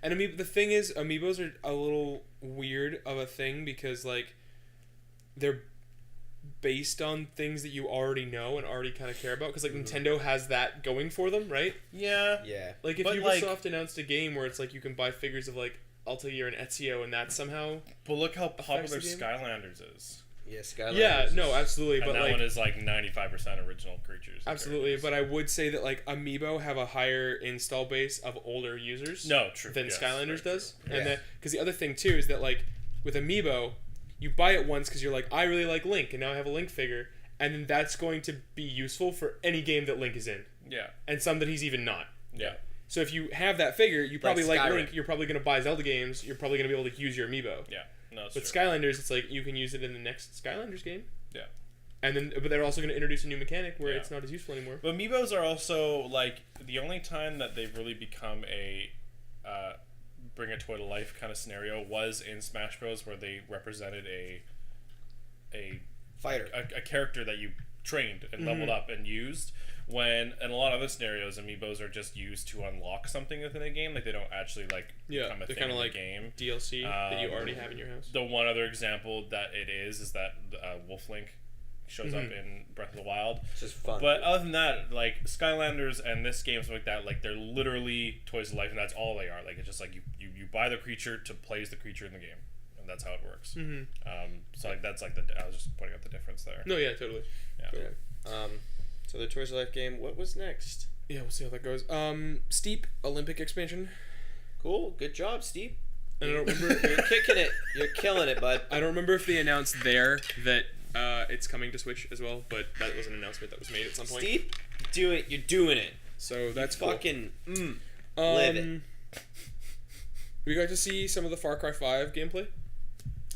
And the thing is, Amiibos are a little weird of a thing because like they're based on things that you already know and already kind of care about, because like Nintendo has that going for them, right? Yeah. Yeah. Like if But, Ubisoft announced a game where it's like you can buy figures of like Altair and Ezio, and that somehow But look how popular the game? Skylanders is. Yeah, Skylanders. yeah, no, absolutely, And but that like one is like 95% original creatures. and absolutely, characters. but I would say that like Amiibo have a higher install base of older users. No, true. Than Yes, Skylanders very does, true. and Yeah. then because the other thing too is that like with Amiibo, you buy it once because you're like, I really like Link, and now I have a Link figure, and then that's going to be useful for any game that Link is in, Yeah. and some that he's even not. Yeah. So if you have that figure, you probably like Skyrim. Link. You're probably going to buy Zelda games. You're probably going to be able to use your Amiibo. Yeah. No, it's With true. Skylanders, it's like you can use it in the next Skylanders game. Yeah. And then, but they're also going to introduce a new mechanic where Yeah. it's not as useful anymore. But Amiibos are also like the only time that they've really become a bring a toy to life kind of scenario was in Smash Bros, where they represented a Fighter. character that you trained and leveled up and used. When in a lot of other scenarios, Amiibos are just used to unlock something within a game. Like they don't actually like Yeah, become a they're thing kind in of the like game. DLC that you already have in your house. The one other example that it is that Wolf Link shows up in Breath of the Wild. It's just fun. But other than that, like Skylanders and this game, stuff like that, like they're literally toys of life, and that's all they are. Like it's just like you buy the creature to play as the creature in the game, and that's how it works. So like that's like I was just pointing out the difference there. No, yeah, totally. Yeah. Totally. So the Toys of Life game. What was next? Yeah, we'll see how that goes. Steep Olympic expansion. Cool. Good job, Steve. I don't remember. You're kicking it. You're killing it, bud. I don't remember if they announced there that it's coming to Switch as well, but that was an announcement that was made at some point. Steve, do it. You're doing it. So that's cool. Fucking live it. We got to see some of the Far Cry 5 gameplay.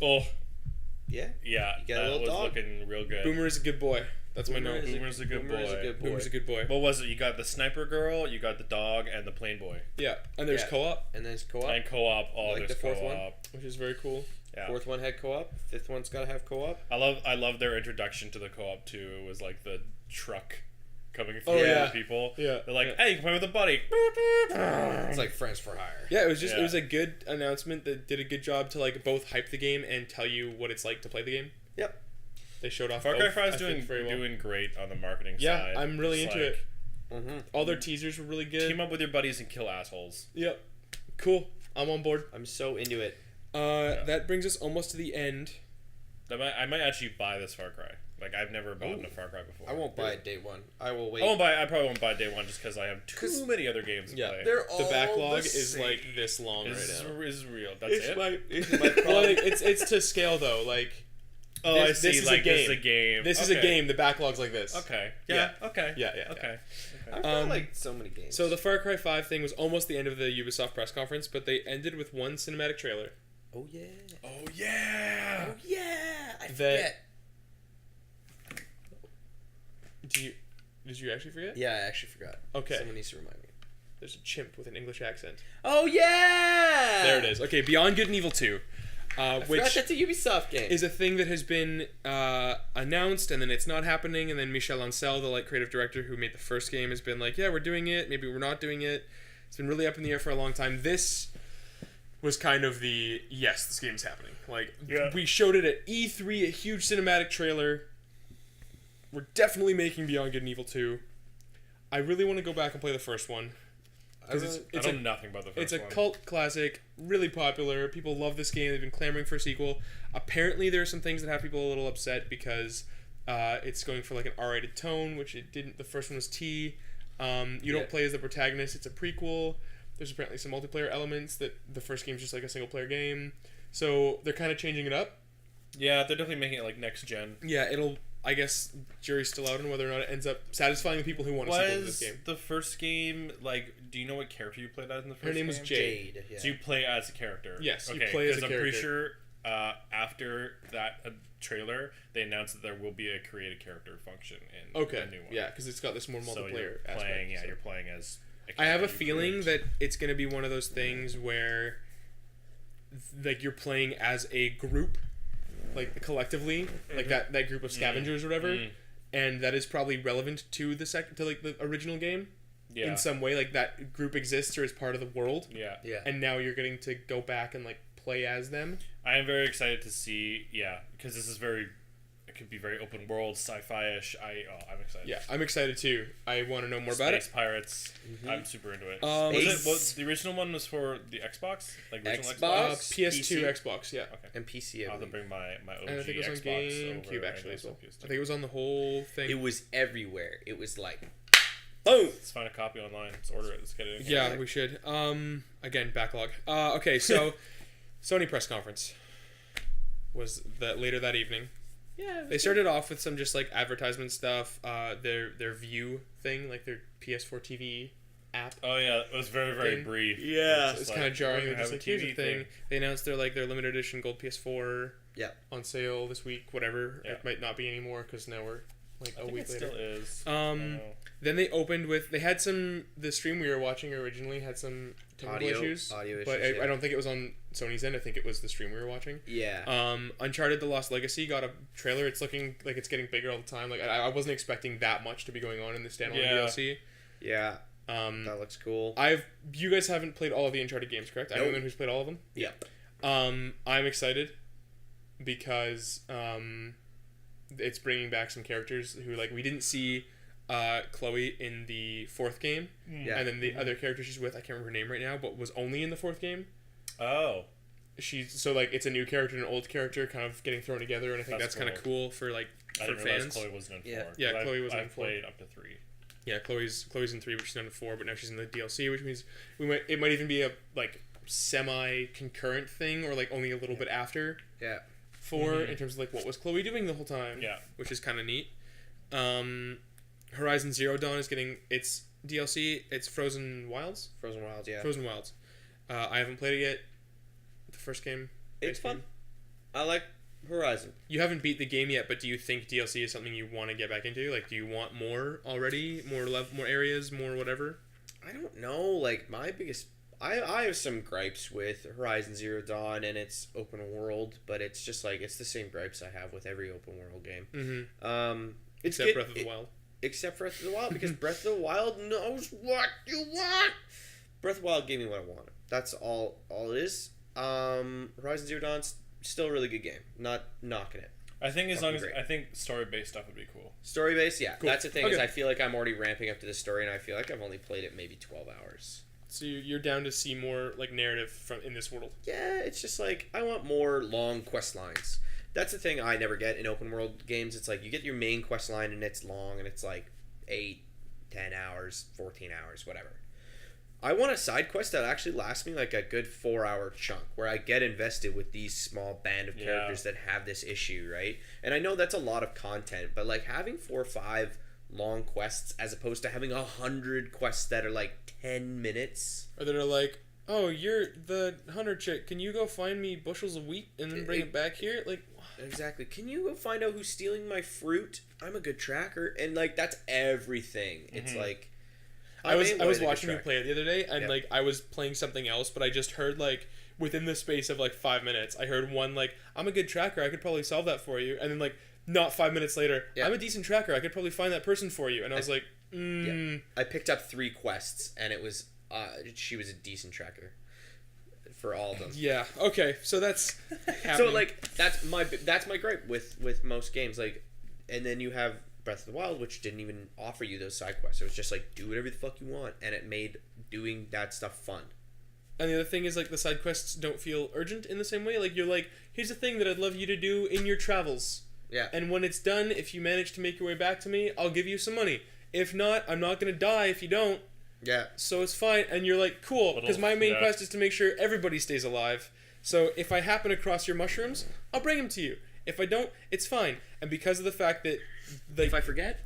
Oh Yeah. yeah, You got a that little was dog. looking real good. Boomer is a good boy. That's my note. Boomer's a good boy. Boomer's a good boy. What was it? You got the sniper girl, you got the dog, and the plain boy. Yeah, and there's Yeah. co-op, And there's co-op. And co-op. Oh, Like there's the fourth co-op. one? which is very cool. Yeah. Fourth one had co-op. Fifth one's got to have co-op. I love their introduction to the co-op too. It was like the truck coming through Oh, yeah. the people. Yeah, They're like, yeah. hey, you can play with a buddy. It's like Friends for Hire. Yeah, it was just Yeah. it was a good announcement that did a good job to like both hype the game and tell you what it's like to play the game. Yep. They showed off. Far Cry both, 5 is I think, very well. doing great on the marketing Yeah, side. I'm really It's into like, it. All their teasers were really good. Team up with your buddies and kill assholes. Yep. Cool. I'm on board. I'm so into it. That brings us almost to the end. I might actually buy this Far Cry. Like I've never bought a Far Cry before. I won't buy it day one. I will wait. I probably won't buy day one just because I have too many other games to Yeah, play. They're all the backlog the is same. like this long Is right now. is real. That's it. It's my Well, problem. like, it's to scale though. Like Oh, This- I this see. is a Like this is a game. game. this is a Okay. game. The backlog's like this. Okay. Yeah. Yeah. Okay. Yeah, yeah, Okay. I feel like so many games. So the Far Cry 5 thing was almost the end of the Ubisoft press conference, but they ended with one cinematic trailer. Oh yeah. Oh yeah. Oh yeah. I That- forget. Did you actually forget? Yeah, I actually forgot. Okay. Someone needs to remind me. There's a chimp with an English accent. Oh yeah. There it is. Okay, Beyond Good and Evil 2, I forgot which that's a Ubisoft game. is a thing that has been announced and then it's not happening, and then Michel Ancel, the like creative director who made the first game, has been like, yeah, we're doing it, maybe we're not doing it. It's been really up in the air for a long time. This was kind of the yes, this game's happening. Like Yeah. we showed it at E3, a huge cinematic trailer. We're definitely making Beyond Good and Evil 2. I really want to go back and play the first one. Because I know nothing about the first it's a one. cult classic, really popular. People love this game. They've been clamoring for a sequel. Apparently, there are some things that have people a little upset because it's going for like an R-rated tone, which it didn't. The first one was T. You don't play as the protagonist. It's a prequel. There's apparently some multiplayer elements that the first game's just like a single player game. So they're kind of changing it up. Yeah, they're definitely making it like next gen. Yeah, it'll. I guess jury's still out on whether or not it ends up satisfying the people who want a sequel to this game. The first game like? Do you know what character you played as in the first? Her name was game? Jade. Yeah. So you play as a character. Yes, you okay, play as a 'cause I'm pretty character. sure after that trailer they announced that there will be a create a character function in Okay. the new one. Yeah, because it's got this more So multiplayer you're aspect. playing. Yeah, so. you're playing as. I have a character you feeling create. that it's going to be one of those things where like you're playing as a group, like collectively, like that group of scavengers or whatever, and that is probably relevant to the original game Yeah. in some way. Like that group exists or is part of the world, Yeah. Yeah. and now you're getting to go back and like play as them. I am very excited to see. Yeah, because this is very It could be very open world, sci-fi-ish. I'm excited. Yeah, I'm excited too. I want to know more about it. Space pirates. I'm super into it. The original one was for the Xbox? Like original Xbox? PS2, PC? Xbox, yeah. Okay. And PC. I'll have to bring my OG And I think it was on Xbox GameCube over actually and as well. PS2. I think it was on the whole thing. It was everywhere. It was like, boom. Let's find a copy online. Let's order it. Let's get it. Yeah, we should. Again, backlog. Okay, so Sony press conference was that later that evening. Yeah. They started off with some just like advertisement stuff. Their View thing, like their PS4 TV app. Oh yeah, it was very very thing. brief. Yeah. It's like, kind of jarring. we're They're gonna just have like, a here's the TV thing. They announced their limited edition gold PS4. Yeah. On sale this week. Whatever. Yeah. It might not be anymore because now we're like I a think week it later. still is. I don't know. Then they opened with the stream we were watching originally had some technical issues, but I don't think it was on Sony's end. I think it was the stream we were watching. Yeah. Uncharted: The Lost Legacy got a trailer. It's looking like it's getting bigger all the time. Like I wasn't expecting that much to be going on in the standalone DLC. Yeah. That looks cool. You guys haven't played all of the Uncharted games, correct? Nope. I'm the one who's played all of them. Yeah. I'm excited because it's bringing back some characters who we didn't see Chloe in the fourth game, and then the other character she's with, I can't remember her name right now, but was only in the fourth game. Oh. It's a new character and an old character kind of getting thrown together, and I think that's kind of cool for I didn't fans. realize Chloe wasn't in 4. Yeah, Chloe was in I've 4. played up to 3. Yeah, Chloe's in 3, but she's not in 4. But now she's in the DLC, which means it might even be a semi concurrent thing, or only a little bit after. Yeah. 4 in terms of what was Chloe doing the whole time. Yeah. Which is kind of neat. Horizon Zero Dawn is getting its DLC. It's Frozen Wilds. Frozen Wilds, yeah. Frozen Wilds. I haven't played it yet. The first game. It's fun. I like Horizon. You haven't beat the game yet, but do you think DLC is something you want to get back into? Do you want more already? More areas? More whatever? I don't know. My biggest... I have some gripes with Horizon Zero Dawn and its open world, but it's just it's the same gripes I have with every open world game. Mm-hmm. Except Breath of the Wild. Except Breath of the Wild, because Breath of the Wild knows what you want. Breath of the Wild gave me what I wanted. That's all it is. Horizon Zero Dawn's still a really good game. Not knocking it. I think I think story based stuff would be cool. Story based, yeah. Cool. That's the thing Okay. is I feel like I'm already ramping up to the story, and I feel like I've only played it maybe 12 hours. So you're down to see more narrative from in this world. Yeah, it's just I want more long quest lines. That's the thing I never get in open world games. It's you get your main quest line and it's long and it's 8, 10 hours, 14 hours, whatever. I want a side quest that actually lasts me a good 4-hour chunk where I get invested with these small band of characters that have this issue, right? And I know that's a lot of content, but having 4 or 5 long quests as opposed to having 100 quests that are 10 minutes. Or that are oh, you're the hunter chick. Can you go find me bushels of wheat and then bring it back here? Exactly. Can you go find out who's stealing my fruit? I'm a good tracker, and that's everything. It's I was watching you play it the other day, and I was playing something else, but I just heard within the space of 5 minutes, I heard one I'm a good tracker. I could probably solve that for you, and then not 5 minutes later, I'm a decent tracker. I could probably find that person for you, and I was I picked up 3 quests, and it was she was a decent tracker for all of them. Yeah. Okay. So that's happening. So that's my gripe with most games. And then you have Breath of the Wild, which didn't even offer you those side quests. It was just do whatever the fuck you want, and it made doing that stuff fun. And the other thing is the side quests don't feel urgent in the same way. You're here's a thing that I'd love you to do in your travels. Yeah. And when it's done, if you manage to make your way back to me, I'll give you some money. If not, I'm not gonna die if you don't. Yeah. So it's fine, and you're cool, because my main quest is to make sure everybody stays alive. So if I happen across your mushrooms, I'll bring them to you. If I don't, it's fine. And because of the fact that if I forget,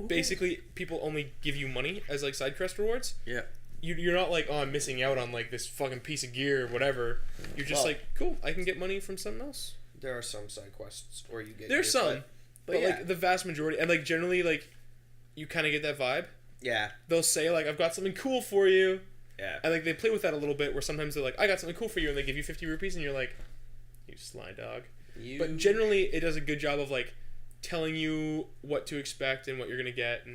basically people only give you money as side quest rewards. Yeah. You're not oh, I'm missing out on this fucking piece of gear or whatever. You're just cool, I can get money from something else. There are some side quests where you get. There's some, but yeah. the vast majority, and generally you kind of get that vibe. Yeah. They'll say I've got something cool for you. Yeah. And they play with that a little bit, where sometimes they're I got something cool for you, and they give you 50 rupees, and you're you sly dog. But generally, it does a good job of telling you what to expect and what you're gonna get,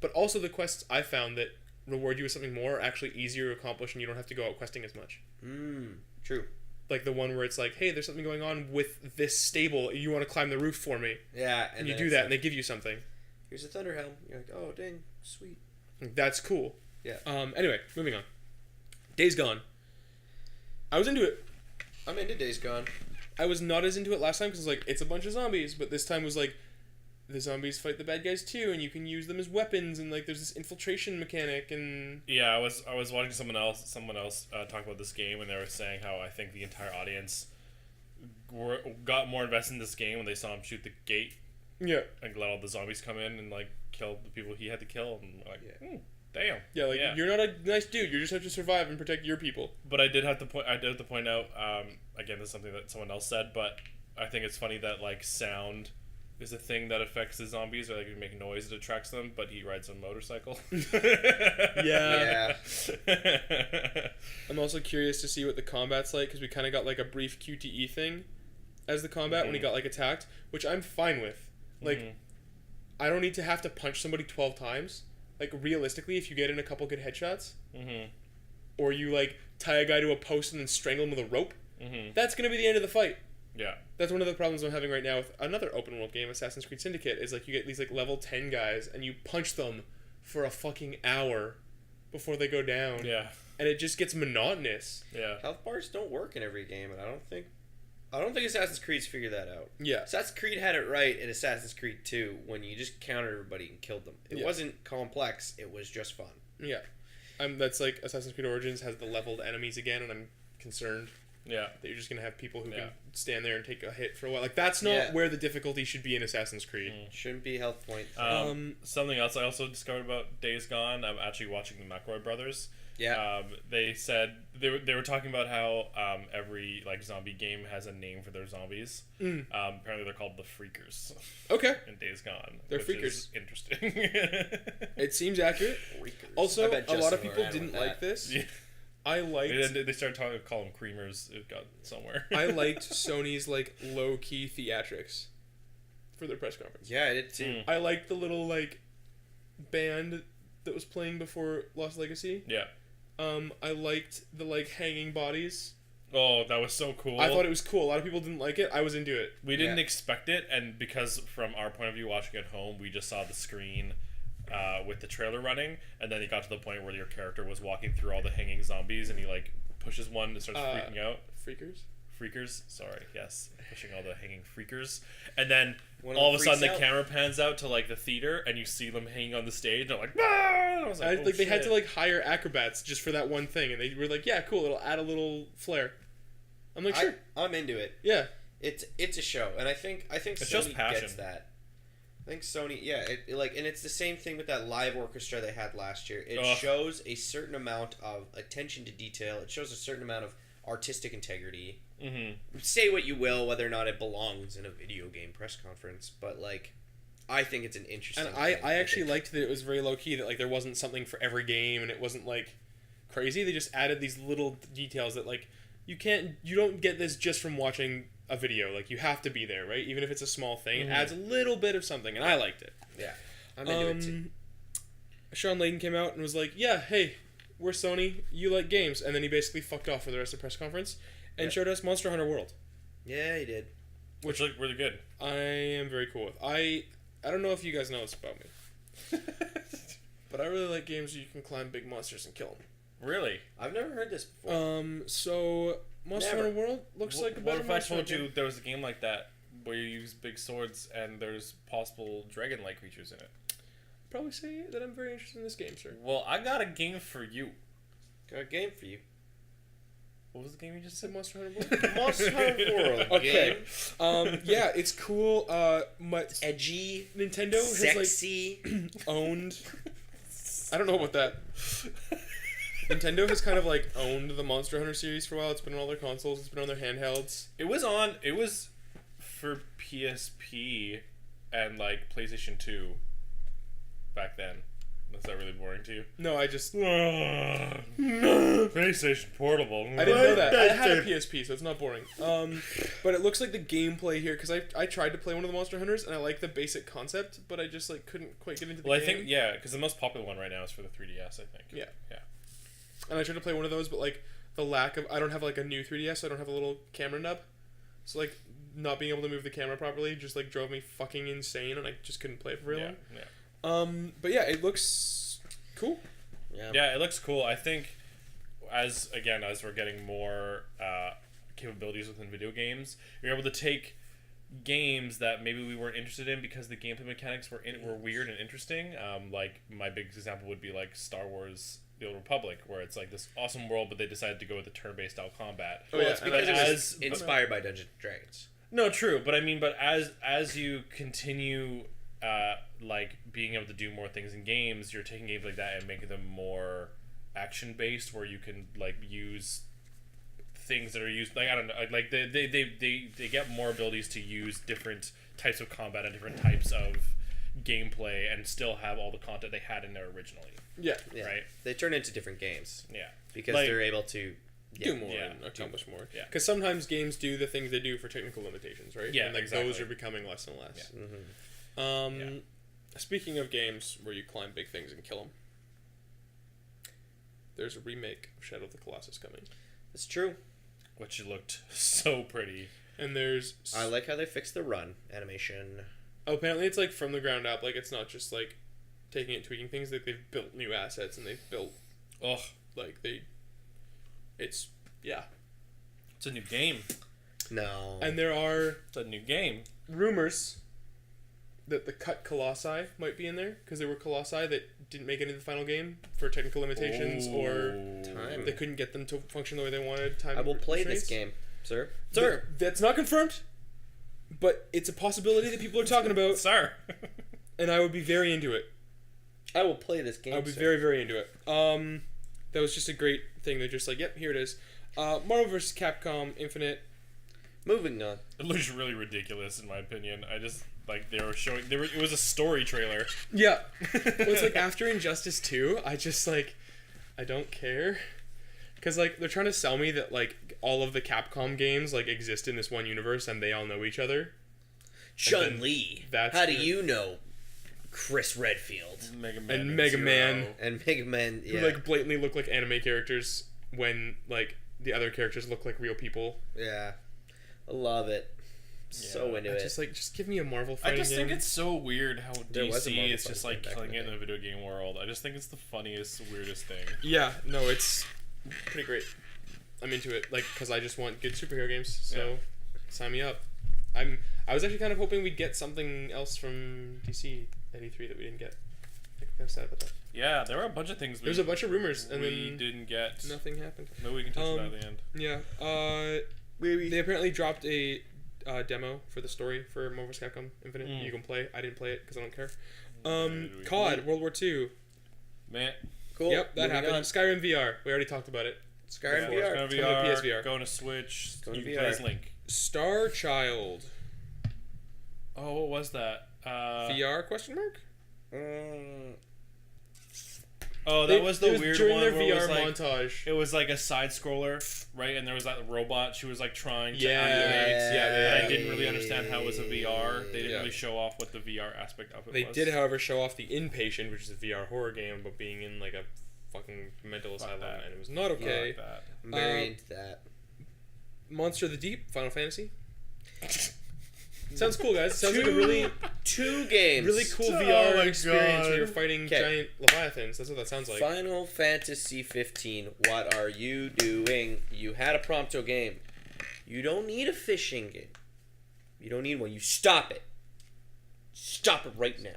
but also the quests I found that reward you with something more are actually easier to accomplish, and you don't have to go out questing as much. True. Like the one where it's like, hey, there's something going on with this stable. You want to climb the roof for me? Yeah, And you do that, and they give you something. Here's a thunder helm. You're like, oh dang, sweet. That's cool. Yeah. Anyway, moving on. Days Gone. I was into it. I'm into Days Gone. I was not as into it last time because like it's a bunch of zombies, but this time was like the zombies fight the bad guys too, and you can use them as weapons, and like there's this infiltration mechanic, and Yeah, I was watching someone else talk about this game, and they were saying how I think the entire audience got more invested in this game when they saw him shoot the gate yeah, and let all the zombies come in and like kill the people he had to kill, and like, damn. yeah, like Yeah. you're not a nice dude. You just have to survive and protect your people. But I did have to point out, again, this is something that someone else said, but I think it's funny that like sound is a thing that affects the zombies, or like you make noise that attracts them, but he rides a motorcycle. Yeah. I'm also curious to see what the combat's like, because we kind of got like a brief QTE thing as the combat when he got like attacked, which I'm fine with. Like, I don't need to have to punch somebody 12 times. Like, realistically, if you get in a couple good headshots, or you like tie a guy to a post and then strangle him with a rope, that's gonna be the end of the fight. Yeah. That's one of the problems I'm having right now with another open world game, Assassin's Creed Syndicate, is like you get these like level 10 guys and you punch them for a fucking hour before they go down. Yeah. And it just gets monotonous. Yeah. Health bars don't work in every game, and I don't think Assassin's Creed's figured that out. Yeah. Assassin's Creed had it right in Assassin's Creed 2 when you just countered everybody and killed them. It wasn't complex, it was just fun. Yeah. That's like Assassin's Creed Origins has the leveled enemies again, and I'm concerned Yeah. that you're just going to have people who can stand there and take a hit for a while. Like, that's not where the difficulty should be in Assassin's Creed. Shouldn't be health point. Something else I also discovered about Days Gone, I'm actually watching the McElroy brothers. Yeah. They said they were talking about how every like zombie game has a name for their zombies. Apparently they're called the Freakers. Okay. In Days Gone. They're which Freakers. Is interesting. It seems accurate. Freakers. Also, I bet a lot of Justin people ran didn't with like that. this. Yeah. I liked... They started call them creamers. It got somewhere. I liked Sony's like low-key theatrics for their press conference. Yeah, I did too. I liked the little like band that was playing before Lost Legacy. Yeah. I liked the like hanging bodies. Oh, that was so cool. I thought it was cool. A lot of people didn't like it. I was into it. We didn't expect it, and because from our point of view watching at home, we just saw the screen with the trailer running, and then it got to the point where your character was walking through all the hanging zombies, and he like pushes one and starts freaking out. Freakers, sorry, yes, pushing all the hanging freakers, and then all of a sudden the camera pans out to like the theater, and you see them hanging on the stage. And they're like, ah! I was like, they had to like hire acrobats just for that one thing, and they were like, yeah, cool, it'll add a little flair. I'm like, sure, I'm into it. Yeah, it's a show, and I think Sony gets that. I think Sony, and it's the same thing with that live orchestra they had last year. It shows a certain amount of attention to detail. It shows a certain amount of artistic integrity. Say what you will, whether or not it belongs in a video game press conference, but like, I think it's an interesting. And I actually liked that it was very low key. That like there wasn't something for every game, and it wasn't like crazy. They just added these little details that like you don't get this just from watching a video. Like you have to be there, right? Even if it's a small thing, it adds a little bit of something, and I liked it. Yeah, I'm into it too. Sean Layden came out and was like, "Yeah, hey, we're Sony. You like games," and then he basically fucked off for the rest of the press conference and showed us Monster Hunter World. Yeah, he did. Which looked really good. I am very cool with. I don't know if you guys know this about me, but I really like games where you can climb big monsters and kill them. Really? I've never heard this before. So Monster Hunter World looks like a better What if I Monster told Hunter you there was a game like that where you use big swords and there's possible dragon-like creatures in it? Probably say that I'm very interested in this game, sir. Well, I got a game for you. Got a game for you. What was the game you just Said said? Monster Hunter World. Monster Hunter World. Okay. Game. Yeah, it's cool. Edgy. Nintendo has sexy. like owned. I don't know about that. Nintendo has kind of like owned the Monster Hunter series for a while. It's been on all their consoles. It's been on their handhelds. It was for PSP and like PlayStation 2 back then. Is that really boring to you? No, I just PlayStation Portable. I didn't know that. I had a PSP, so it's not boring. But it looks like the gameplay here, because I tried to play one of the Monster Hunters, and I like the basic concept, but I just like couldn't quite get into the game. I think because the most popular one right now is for the 3DS. I think. Yeah. Yeah. And I tried to play one of those, but like the lack of, I don't have like a new 3DS, so I don't have a little camera nub. So like not being able to move the camera properly just like drove me fucking insane, and I just couldn't play it for very long. Yeah. But yeah, it looks cool. Yeah, it looks cool. I think as we're getting more capabilities within video games, you're able to take games that maybe we weren't interested in because the gameplay mechanics were weird and interesting. Like my big example would be like Star Wars: The Old Republic, where it's like this awesome world, but they decided to go with the turn-based style combat. Well, it's because it was inspired by Dungeons and Dragons. No, true, but I mean, as you continue, like being able to do more things in games, you're taking games like that and making them more action-based, where you can like use things that are used, like I don't know, like they get more abilities to use different types of combat and different types of gameplay, and still have all the content they had in there originally. Yeah. Right. They turn into different games. Yeah. Because like, they're able to do more and accomplish more. Yeah. Because sometimes games do the things they do for technical limitations, right? Yeah, and like exactly. those are becoming less and less. Yeah. Speaking of games where you climb big things and kill them, there's a remake of Shadow of the Colossus coming. It's true. which looked so pretty. And there's... I like how they fixed the run animation. Oh, apparently it's like from the ground up. Like it's not just like taking it, tweaking things. Like they've built new assets and they've built... Ugh. Like they... It's... Yeah. It's a new game. No. And there are It's a new game. rumors that the cut colossi might be in there, because there were colossi that didn't make it into the final game for technical limitations, or Time. they couldn't get them to function the way they wanted. I will play this game, sir. Sir. That's not confirmed, but it's a possibility that people are talking about, Sir. and I would be very into it. I will play this game. I would be very, very into it. That was just a great thing. They're just like, yep, here it is. Marvel vs. Capcom Infinite. Moving on. It looks really ridiculous in my opinion. I just like they were showing it was a story trailer. Yeah. Well, it's like after Injustice 2, I just like I don't care. Cuz like they're trying to sell me that like all of the Capcom games like exist in this one universe and they all know each other. Chun-Li. How do good. you know Chris Redfield? Mega Man And Mega Zero. Man. And Mega Man, yeah. Who like blatantly look like anime characters when like the other characters look like real people. Yeah. I love it. So into it. Just give me a Marvel fighting I just game. think it's so weird how There was a DC Marvel is just fighting like game back killing in it the in the video game world. I just think it's the funniest, weirdest thing. Yeah, no, it's pretty great. I'm into it, like, because I just want good superhero games. So, sign me up. I was actually kind of hoping we'd get something else from DC at E3 that we didn't get. I think I was sad about that. Yeah, there were a bunch of things. There's a bunch of rumors, and we then didn't get. nothing happened. Maybe we can touch that at the end. Yeah. They apparently dropped a demo for the story for Marvel vs. Capcom Infinite. You can play. I didn't play it because I don't care. COD World War II. Man, Cool. Yep, that Moving happened. on. Skyrim VR. We already talked about it. Skyrim yeah, VR. Going to It's coming to VR, PSVR. going to Switch. Going You to can play VR. as Link. Star Child. Oh, what was that? VR question mark? Oh, that was the it weird during one their where it was VR like, montage. it was like a side scroller, right? And there was that robot she was like trying to Yeah. animate. Yeah, And I didn't really understand how it was a VR. They didn't Yeah. really show off what the VR aspect of it They was. did, however, show off the Inpatient, which is a VR horror game about being in like a fucking mental asylum, that. and it was not okay. Like that. I'm very into that. Monster of the Deep, Final Fantasy. Sounds cool, guys. Sounds like a really, Two games. really cool Oh VR my experience God. where you're fighting 'Kay. giant leviathans. That's what that sounds like. Final Fantasy 15. What are you doing? You had a Prompto game. You don't need a fishing game. You don't need one. You stop it. Stop it right now.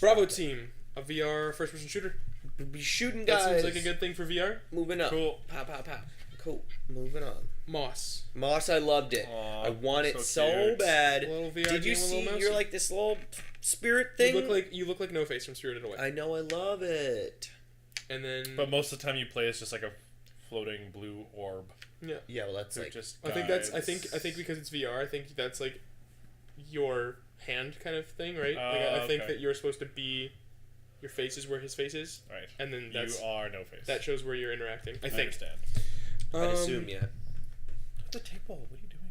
Bravo Team, a VR first-person shooter. Be shooting That guys. seems like a good thing for VR. Moving up. Cool. Pow, pow, pow. Cool. Moving on. Moss. Moss, I loved it. Aw, I want it so so cute. bad. A little VR Did you game with a see? little mouse? You're like this little spirit You thing. look like No Face from Spirited Away. I know. I love it. And then But most of the time you play, it's just like a floating blue orb. yeah. Yeah. Well, that's Who like. just I think that's. guides. I think because it's VR, I think that's like your hand kind of thing, right? Oh, Like, I think okay. that you're supposed to be. Your face is where his face is, Right. and then that's You are No Face. that shows where you're interacting. I I think. understand. I'd assume. Yeah. The tape ball. What are you doing?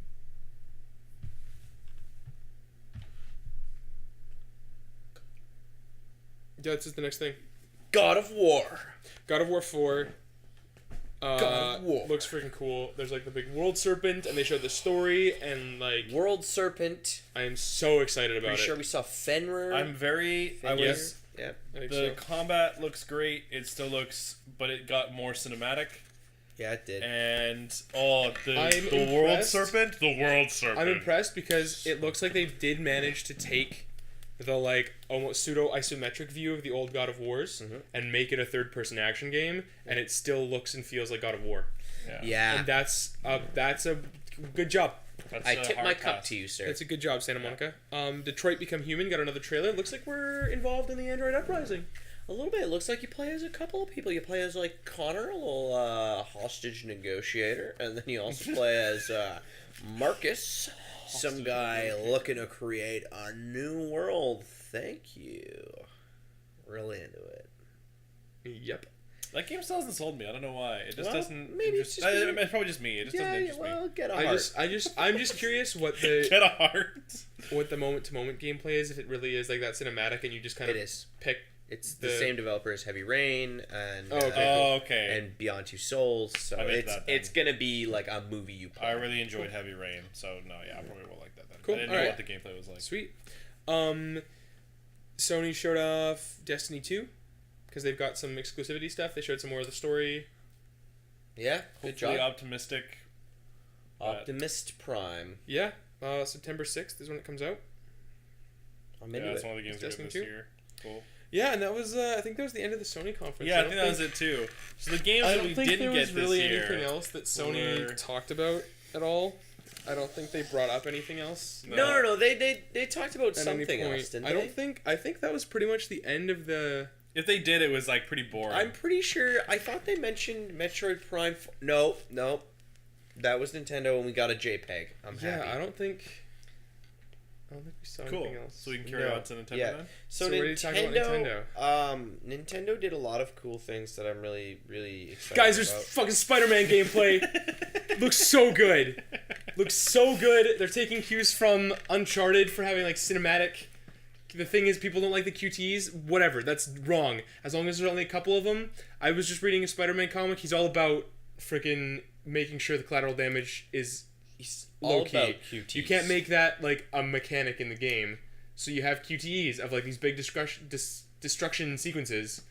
Yeah, this is the next thing. God of War. God of War 4. God of War. Looks freaking cool. There's like the big world serpent, and they showed the story, and like World Serpent. I am so excited about Pretty it. sure we saw Fenrir. I'm very. I Fenrir. was. Yeah. I think The so. combat looks great. It still looks, but it got more cinematic. Yeah, it did. And I'm the world impressed. serpent, the world serpent. I'm impressed because it looks like they did manage to take the like almost pseudo isometric view of the old God of Wars and make it a third person action game, and it still looks and feels like God of War. Yeah. And that's a good job. That's I a tip hard my cup pass. to you, sir. That's a good job, Santa Monica. Detroit Become Human got another trailer. Looks like we're involved in the Android uprising. A little bit. It looks like you play as a couple of people. You play as like Connor, a little hostage negotiator, and then you also play as Marcus, some guy looking to create a new world. Thank you. Really into it. Yep. That game still hasn't sold me. I don't know why. It just Well, doesn't. maybe it's interest- just 'cause it's probably just me. It just doesn't interest me. get a heart. I'm just curious what the Get a heart. what the moment to moment gameplay is. If it really is like that cinematic, and you just kind It of is. pick. It's the the- same developer as Heavy Rain and Oh, okay, cool. Oh, okay. and Beyond Two Souls. So I'm into it's that then. it's gonna be like a movie you play. I really enjoyed Heavy Rain, so no, yeah, I probably will like that then. Cool, I didn't know alright. what the gameplay was like. Sweet. Sony showed off Destiny 2 because they've got some exclusivity stuff. They showed some more of the story. Yeah, good Hopefully job. optimistic. Optimist Prime. Yeah, September 6th is when it comes out. I'm Yeah, into that's it. one of the games we got Destiny this 2? year. Cool. Yeah, and that was I think that was the end of the Sony conference. Yeah, I think that was it too. So the games I that don't we think didn't there was get really this year. anything else that Sony were- talked about at all. I don't think they brought up anything else. No. They talked about At any something point. else, didn't I they? don't think. I think that was pretty much the end of the. If they did, it was like pretty boring. I'm pretty sure. I thought they mentioned Metroid Prime. No, that was Nintendo, and we got a JPEG. I'm happy. I don't think we saw cool. anything else. So we can carry No. on to Nintendo Yeah. then. So So what are you talking about Nintendo did a lot of cool things that I'm really, really excited Guys, there's about. fucking Spider-Man gameplay. Looks so good. Looks so good. They're taking cues from Uncharted for having like cinematic. The thing is, people don't like the QTEs. Whatever, that's wrong. As long as there's only a couple of them. I was just reading a Spider-Man comic. He's all about freaking making sure the collateral damage is It's low all key. about QTs. You can't make that like a mechanic in the game. So you have QTEs of like these big destruction sequences,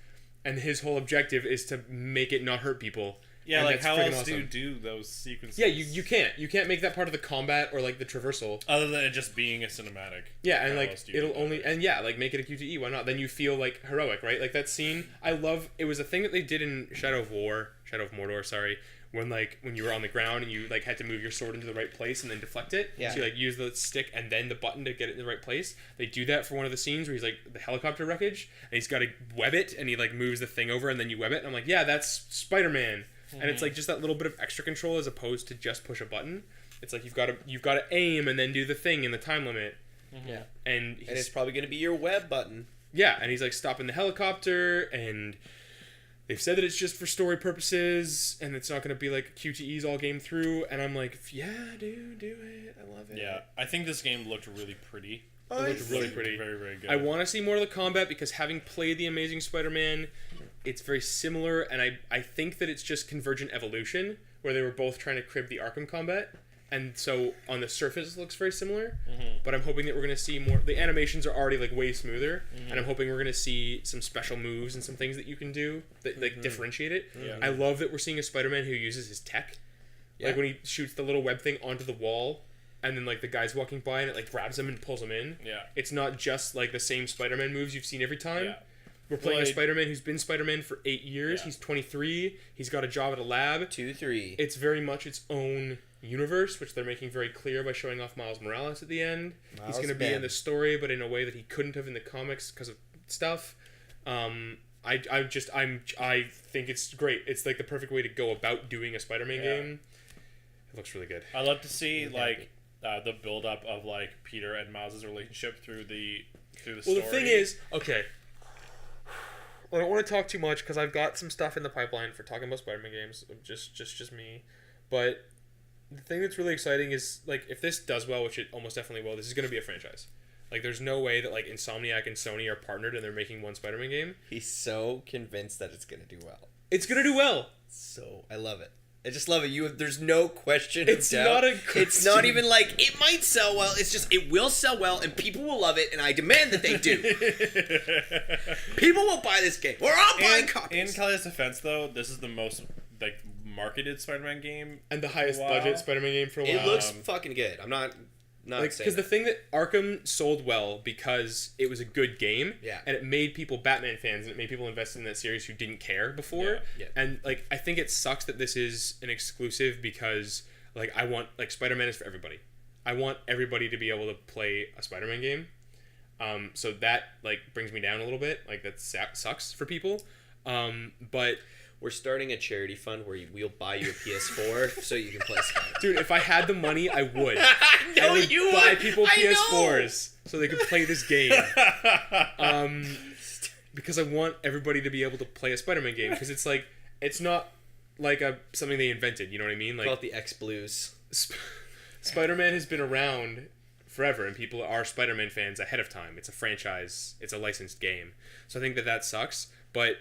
and his whole objective is to make it not hurt people. Yeah, And like that's how freaking else do you awesome. do those sequences? Yeah, you can't make that part of the combat or like the traversal. Other than it just being a cinematic. Yeah, and How like else do you it'll do that? only and yeah, like make it a QTE. Why not? Then you feel like heroic, right? Like that scene. I love. It was a thing that they did in Shadow of Mordor. Sorry, when you were on the ground and you like had to move your sword into the right place and then deflect it. Yeah. So you like use the stick and then the button to get it in the right place. They do that for one of the scenes where he's like the helicopter wreckage and he's got to web it and he like moves the thing over and then you web it. And I'm like, yeah, that's Spider-Man. And it's like just that little bit of extra control as opposed to just push a button. It's like you've got to aim and then do the thing in the time limit. Yeah. And And it's probably going to be your web button. yeah, and he's like stopping the helicopter, and they've said that it's just for story purposes, and it's not going to be like QTEs all game through. And I'm like, yeah, dude, do it. I love it. Yeah, I think this game looked really pretty. It looked really pretty. Very, very good. I want to see more of the combat because having played the Amazing Spider-Man, it's very similar, and I think that it's just Convergent Evolution, where they were both trying to crib the Arkham combat. And so on the surface it looks very similar, but I'm hoping that we're going to see more. The animations are already like way smoother, and I'm hoping we're going to see some special moves and some things that you can do that like differentiate it. Yeah. I love that we're seeing a Spider-Man who uses his tech, like when he shoots the little web thing onto the wall, and then like the guy's walking by and it like grabs him and pulls him in. Yeah. It's not just like the same Spider-Man moves you've seen every time. Yeah. We're playing Well, a Spider-Man who's been Spider-Man for 8 years. Yeah. He's 23. He's got a job at a lab. 2-3. It's very much its own universe, which they're making very clear by showing off Miles Morales at the end. He's Miles going to be Ben. in the story, but in a way that he couldn't have in the comics because of stuff. I think it's great. It's like the perfect way to go about doing a Spider-Man Yeah. game. It looks really good. I'd love to see I'm like the build up of like Peter and Miles' relationship through the Well, story. the thing is, okay. I don't want to talk too much because I've got some stuff in the pipeline for talking about Spider-Man games. Just me, but the thing that's really exciting is like if this does well, which it almost definitely will. This is going to be a franchise. Like, there's no way that like Insomniac and Sony are partnered and they're making one Spider-Man game. He's so convinced that it's going to do well. It's gonna do well. So I love it. I just love it. There's no question. It's of doubt. not a question. It's not even like it might sell well. It's just it will sell well, and people will love it, and I demand that they do. People will buy this game. We're all buying copies. In Kalia's defense, though, this is the most like marketed Spider-Man game And the highest budget Spider-Man game for a while. It looks fucking good. I'm not like, saying because the thing that Arkham sold well because it was a good game, Yeah. and it made people Batman fans, and it made people invest in that series who didn't care before. Yeah. And like, I think it sucks that this is an exclusive because like I want like Spider-Man is for everybody. I want everybody to be able to play a Spider-Man game. So that like brings me down a little bit. Like that sucks for people. But We're starting a charity fund where we'll buy you a PS4 so you can play Spider-Man. dude, if I had the money, I would. No, I would you buy would. people I know. PS4s so they could play this game. Because I want everybody to be able to play a Spider-Man game. Because it's like it's not like something they invented. You know what I mean? Like Call it the X Blues. Spider-Man has been around forever, and people are Spider-Man fans ahead of time. It's a franchise. It's a licensed game. So I think that sucks. But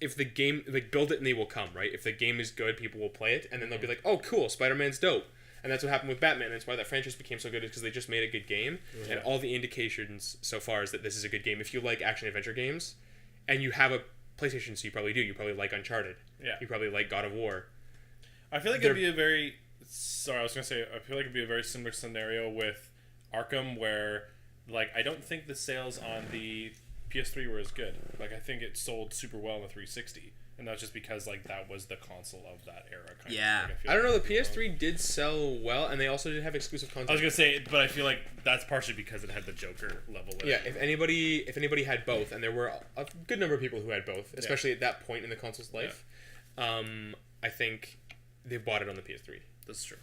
if the game, like, build it and they will come, right? If the game is good, people will play it, and then they'll be like, oh, cool, Spider-Man's dope. And that's what happened with Batman. That's why that franchise became so good, is because they just made a good game. And all the indications so far is that this is a good game. If you like action-adventure games, and you have a PlayStation, so you probably do. You probably like Uncharted. Yeah. You probably like God of War. I feel like it'd be a very... Sorry, I was going to say, I feel like it'd be a very similar scenario with Arkham, where, like, I don't think the sales on the PS3 were as good. Like, I think it sold super well on the 360. And that's just because, like, that was the console of that era. Kind Yeah. of. Like, I don't know, the feel like PS3 did sell well, and they also did have exclusive content. I was going to say, but I feel like that's partially because it had the Joker level in Yeah, it. if anybody had both, and there were a good number of people who had both, especially at that point in the console's life, I think they bought it on the PS3 That's true.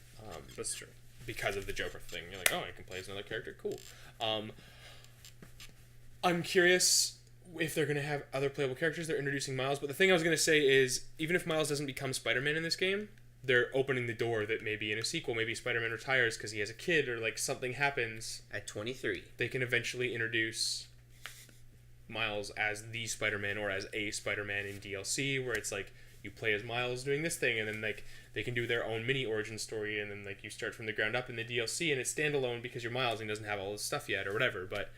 That's true. because of the Joker thing. You're like, oh, I can play as another character, cool. I'm curious if they're going to have other playable characters. They're introducing Miles, but the thing I was going to say is, even if Miles doesn't become Spider-Man in this game, they're opening the door that maybe in a sequel, maybe Spider-Man retires because he has a kid, or like something happens. At 23. They can eventually introduce Miles as the Spider-Man, or as a Spider-Man in DLC, where it's like you play as Miles doing this thing, and then like they can do their own mini origin story, and then like you start from the ground up in the DLC, and it's standalone because you're Miles and he doesn't have all this stuff yet or whatever. But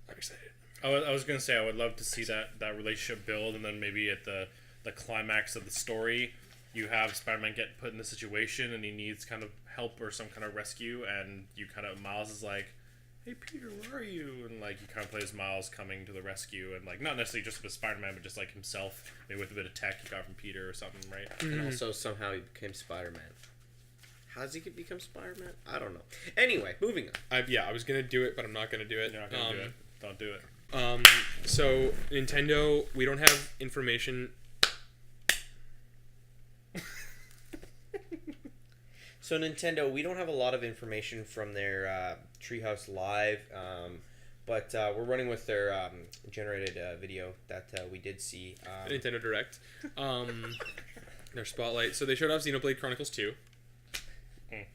I'm excited. I was going to say, I would love to see that relationship build, and then maybe at the climax of the story, you have Spider-Man get put in the situation, and he needs kind of help or some kind of rescue, and you kind of, Miles is like, hey, Peter, where are you? And, like, you kind of play as Miles coming to the rescue, and, like, not necessarily just with Spider-Man, but just, like, himself, maybe with a bit of tech he got from Peter or something, right? And also somehow he became Spider-Man. How does he become Spider-Man? I don't know. Anyway, moving on. I was gonna do it, but I'm not gonna do it. You're not going to do it. Don't do it. So Nintendo, we don't have information. So Nintendo, we don't have a lot of information from their Treehouse Live, but we're running with their generated video that we did see. Nintendo Direct. Their spotlight. So they showed off Xenoblade Chronicles 2,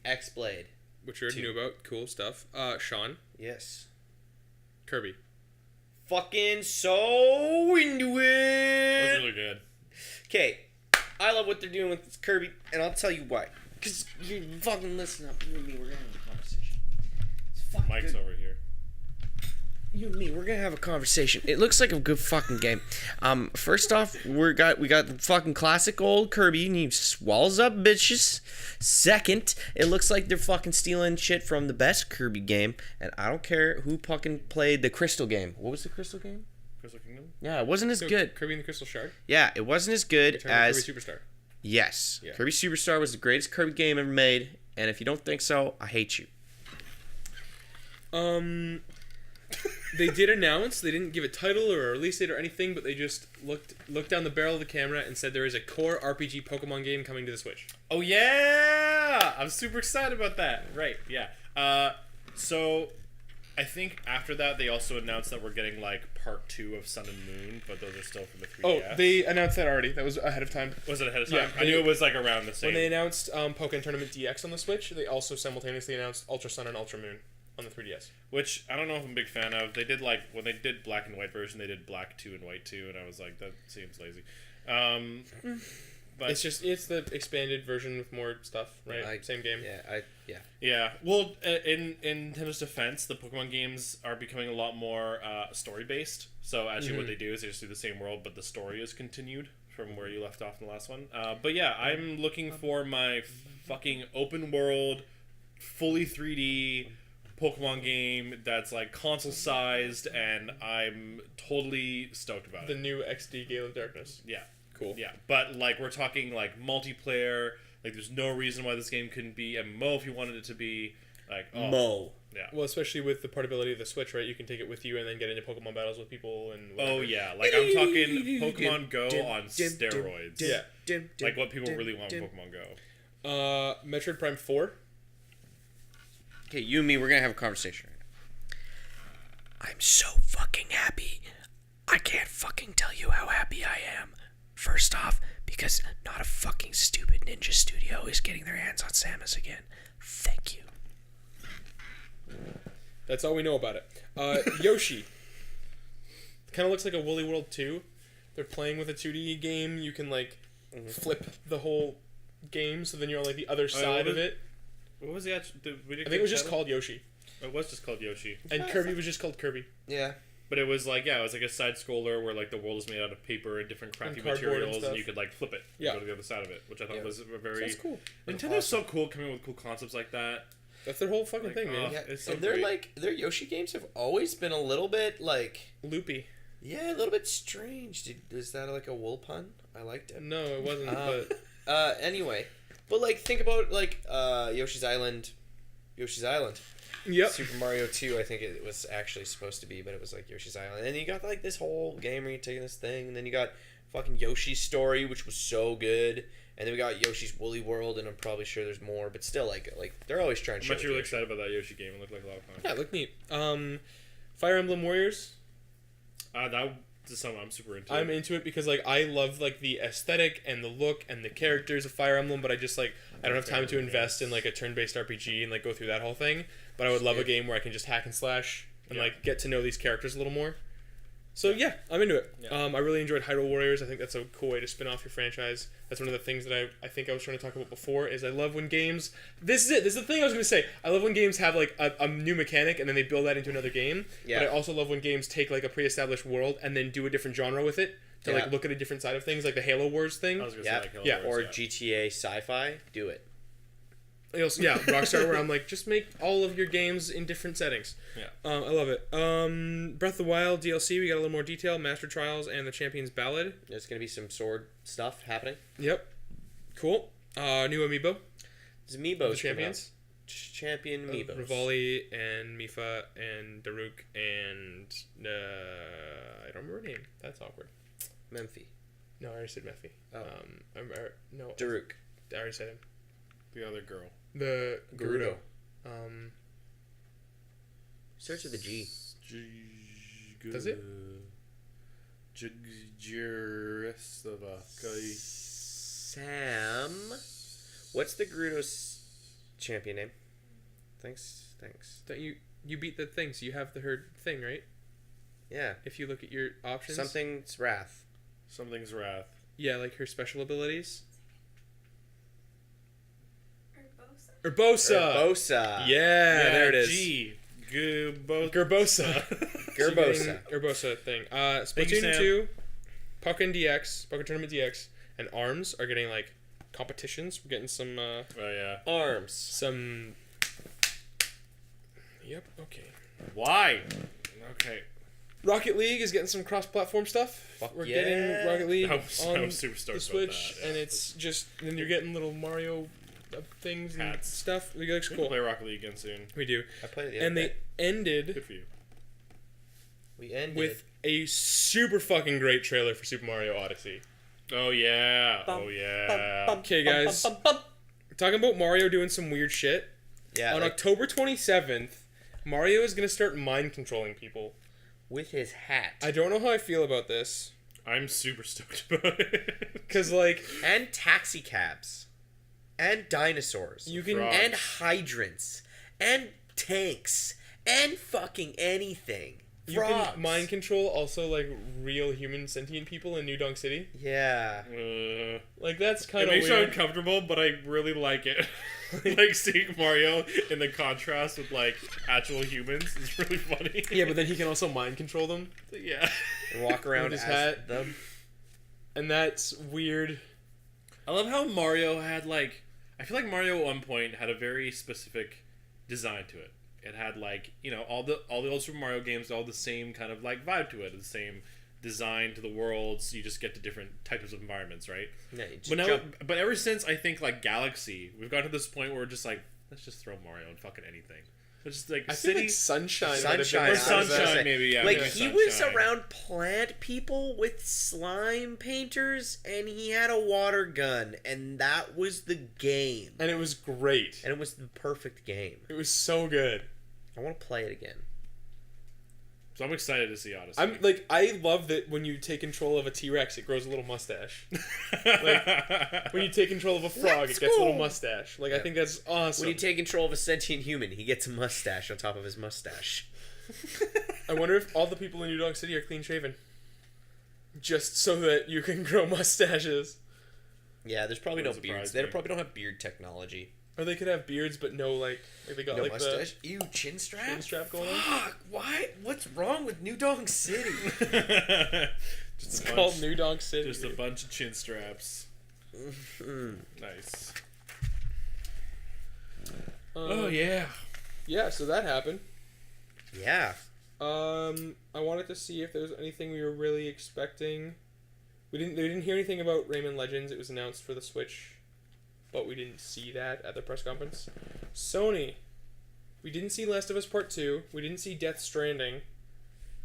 X-Blade. which we already 2. knew about. Cool stuff. Sean. Yes. Kirby. Fucking so into That it. was really good. Okay, I love what they're doing with this Kirby, and I'll tell you why. Because you fucking listen up. You and me, we're going to have a conversation. It's fucking Mike's good. over here. You and me, we're gonna have a conversation. It looks like a good fucking game. First off, we got the fucking classic old Kirby, and he swallows up bitches. Second, it looks like they're fucking stealing shit from the best Kirby game, and I don't care who fucking played the Crystal game. What was the Crystal game? Crystal Kingdom? Yeah, it wasn't as good. Kirby and the Crystal Shard. Yeah, it wasn't as good Return as of Kirby Superstar. yes. Yeah. Kirby Superstar was the greatest Kirby game ever made, and if you don't think so, I hate you. They did announce, they didn't give a title or a release date or anything, but they just looked down the barrel of the camera and said there is a core RPG Pokemon game coming to the Switch. Oh, yeah! I'm super excited about that. Right, yeah. So, I think after that, they also announced that we're getting, like, part 2 of Sun and Moon, but those are still for the 3DS. Oh, they announced that already. That was ahead of time. Was it ahead of Yeah, time? I knew it was, like, around the same. When they announced Pokemon Tournament DX on the Switch, they also simultaneously announced Ultra Sun and Ultra Moon on the 3DS. Which, I don't know if I'm a big fan of. They did, like, when they did Black and White version, they did Black 2 and White 2, and I was like, that seems lazy. But It's the expanded version with more stuff, right? Same game. yeah. Well, in Nintendo's defense, the Pokemon games are becoming a lot more story based. So actually, what they do is they just do the same world, but the story is continued from where you left off in the last one. But yeah, I'm looking for my fucking open world, fully 3D Pokemon game that's like console sized, and I'm totally stoked about The it. new XD Gale of Darkness. Yeah. Cool. Yeah, but like we're talking like multiplayer. Like there's no reason why this game couldn't be MMO if you wanted it to be. Like Mo. Yeah. Well, especially with the portability of the Switch, right? You can take it with you and then get into Pokemon battles with people and whatever. Oh yeah, like I'm talking Pokemon Go on steroids. Yeah. Like what people really want with Pokemon Go. Metroid Prime 4. Okay, you and me, we're gonna have a conversation. I'm so fucking happy. I can't fucking tell you how happy I am. First off, because not a fucking stupid ninja studio is getting their hands on Samus again. Thank you. That's all we know about it. Yoshi. Kind of looks like a Woolly World 2. They're playing with a 2D game. You can like flip the whole game, so then you're on like the other side of it. What was the actual? I think it was just called Yoshi, It was just called Yoshi. and Kirby was just called Kirby. Yeah. But it was like it was like a side scroller where like the world is made out of paper and different crafty And cardboard and materials, and stuff. you could like flip it Yeah. and go to the other side of it, which I thought was a very That's cool. Nintendo's so cool coming up with cool concepts like that. That's their whole fucking Like, thing, man. Yeah, It's so and they're great. like their Yoshi games have always been a little bit like Loopy. a little bit strange. Is that like a wool pun? I liked it. No, it wasn't. But Anyway, but like think about like Yoshi's Island. yep. Super Mario 2, I think it was actually supposed to be, but it was like Yoshi's Island. And then you got like this whole game where you're taking this thing, and then you got fucking Yoshi's Story, which was so good. And then we got Yoshi's Woolly World, and I'm probably sure there's more, but still, like they're always trying to I'm show. actually really excited about that Yoshi game. It looked like a lot of fun. Yeah, it looked neat. Fire Emblem Warriors. That is something I'm super into. I'm into it because like I love like the aesthetic and the look and the characters of Fire Emblem, but I just like I don't have time to invest in like a turn-based RPG and like go through that whole thing. But I would love a game where I can just hack and slash and like get to know these characters a little more. So yeah, I'm into it. Yeah. I really enjoyed Hyrule Warriors. I think that's a cool way to spin off your franchise. That's one of the things that I think I was trying to talk about before. Is I love when games. This is it. This is the thing I was going to say. I love when games have like a new mechanic and then they build that into another game. Yeah. But I also love when games take like a pre-established world and then do a different genre with it to Yeah. like look at a different side of things, like the Halo Wars thing. I was gonna Yeah. say like Yeah, Halo Wars, Or GTA Sci-Fi, do it. Yeah, Rockstar, where I'm like, just make all of your games in different settings. Yeah. I love it. Breath of the Wild DLC, we got a little more detail. Master Trials and the Champion's Ballad. There's gonna be some sword stuff happening. Yep. Cool. New amiibo. There's amiibos. The champions. Champion amiibos. Rivali and Mifa and Daruk and I don't remember her name. That's awkward. Memphi. No, I already said Mephi. Oh. No. Daruk. I already said him. The other girl. The Gerudo. Starts with a G. Does it? Sam. What's the Gerudo's champion name? Thanks. That you beat the thing, so you have her thing, right? Yeah. If you look at your options. Something's Wrath. Something's Wrath. Yeah, like her special abilities. Urbosa. Urbosa. Yeah, there it is. G. Urbosa. Gerbosa. Urbosa thing. Thank you, Splatoon Sam. 2, Pokken DX, Pokken Tournament DX, and ARMS are getting like competitions. We're getting some Oh yeah. Arms. Yep. Okay. Why? Okay. Rocket League is getting some cross-platform stuff. Fuck We're yeah. getting Rocket League I was on super the stoked Switch, about that. and it's just then you're getting little Mario things and Hats. stuff. It looks We can cool. play Rocket League again soon. We do, I played it the other and they day. ended Good for you. We ended with a super fucking great trailer for Super Mario Odyssey. Oh yeah. Oh yeah. Okay, guys, talking about Mario doing some weird shit. Yeah, On like, October 27th, Mario is gonna start mind controlling people. with his hat. I don't know how I feel about this, I'm super stoked about it. cause like And taxi cabs. And dinosaurs. you can Frogs. And hydrants. And tanks. And fucking anything. You Frogs. can mind control also like real human sentient people in New Donk City. Yeah. Like that's It kind of makes me weird. uncomfortable, but I really like it. Like seeing Mario in the contrast with like actual humans is really funny. Yeah, but then he can also mind control them, yeah. And walk around With his as hat. them. and that's weird. I love how Mario had like. I feel like Mario at one point had a very specific design to it. It had like all the old Super Mario games, all the same kind of like vibe to it, the same design to the worlds. You just get to different types of environments, right? Yeah, you just But now, jump. but ever since I think like Galaxy, we've gotten to this point where we're just like, let's just throw Mario in fucking anything. It's just like I feel city like Sunshine. might have been Sunshine, or the I was gonna Sunshine, say. maybe. Yeah, Like maybe he was Sunshine. around plant people with slime painters, and he had a water gun, and that was the game. and it was great. And it was the perfect game. It was so good. I want to play it again. So I'm excited to see Odyssey. I'm like, I love that when you take control of a T-Rex, it grows a little mustache. When you take control of a frog, Let's it gets a little go. mustache. Like I Yeah. think that's awesome. When you take control of a sentient human, he gets a mustache on top of his mustache. I wonder if all the people in New Donk City are clean shaven, just so that you can grow mustaches. Yeah, there's probably no Wouldn't beards. surprise They me. probably don't have beard technology. Or they could have beards, but no like they got No like mustache. Ew, chin strap. the chin strap going on. Fuck! Why? What's wrong with New Donk City? It's called New Donk City. Just a bunch of chin straps. Nice. Oh yeah. Yeah, so that happened. Yeah. I wanted to see if there was anything we were really expecting. We didn't hear anything about Rayman Legends. It was announced for the Switch, but we didn't see that at the press conference. Sony, we didn't see Last of Us Part 2. We didn't see Death Stranding.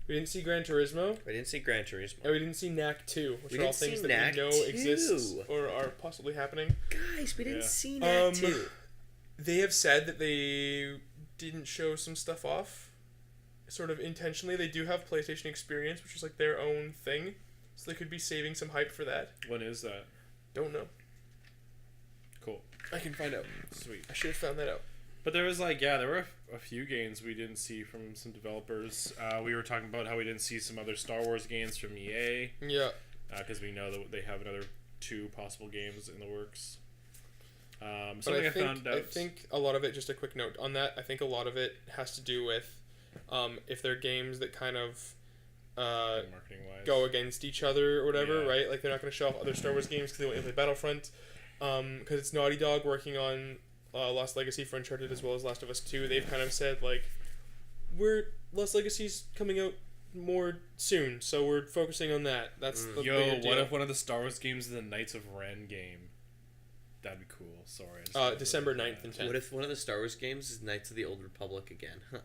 We didn't see Gran Turismo. We didn't see Gran Turismo. And we didn't see Knack 2, which We are all didn't see things that Knack we know 2. exist or are possibly happening. Guys, we didn't Yeah. see that too. They have said that they didn't show some stuff off sort of intentionally. They do have PlayStation Experience, which is like their own thing. So they could be saving some hype for that. When is that? Don't know. Cool. I can find out. Sweet. I should have found that out. But there was like, yeah, there were a few games we didn't see from some developers. We were talking about how we didn't see some other Star Wars games from EA Yeah. because we know that they have another 2 possible games in the works. But Something I found out. think a lot of it, just a quick note on that, I think a lot of it has to do with if they're games that kind of marketing wise, go against each other or whatever, Yeah. right? Like they're not going to show off other Star Wars games because they want to play Battlefront. Because it's Naughty Dog working on Lost Legacy for Uncharted as well as Last of Us 2. They've kind of said like, Lost Legacy's coming out more soon, so we're focusing on that. That's the Yo, bigger what deal. if one of the Star Wars games is the Knights of Ren game? That'd be cool. Sorry. I just thought December about 9th and that. 10th. What if one of the Star Wars games is Knights of the Old Republic again? Huh.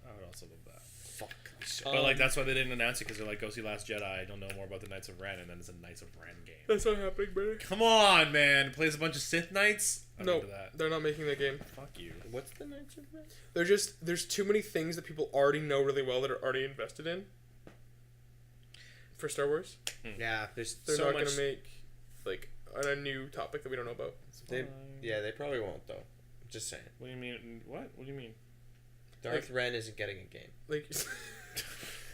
I would also love that. Fuck. But like that's why they didn't announce it because they're like, go see Last Jedi. I don't know more about the Knights of Ren, and then it's a Knights of Ren game. That's not happening, brother. Come on, man! Plays a bunch of Sith Knights. I'm No, into that. they're not making that game. Fuck you. What's the Knights of Ren? There's too many things that people already know really well that are already invested in. For Star Wars, Yeah, there's they're so not much. gonna make like a new topic that we don't know about. They, yeah, they probably won't though. Just saying. What do you mean? What? What do you mean? Darth Ren isn't getting a game. Like,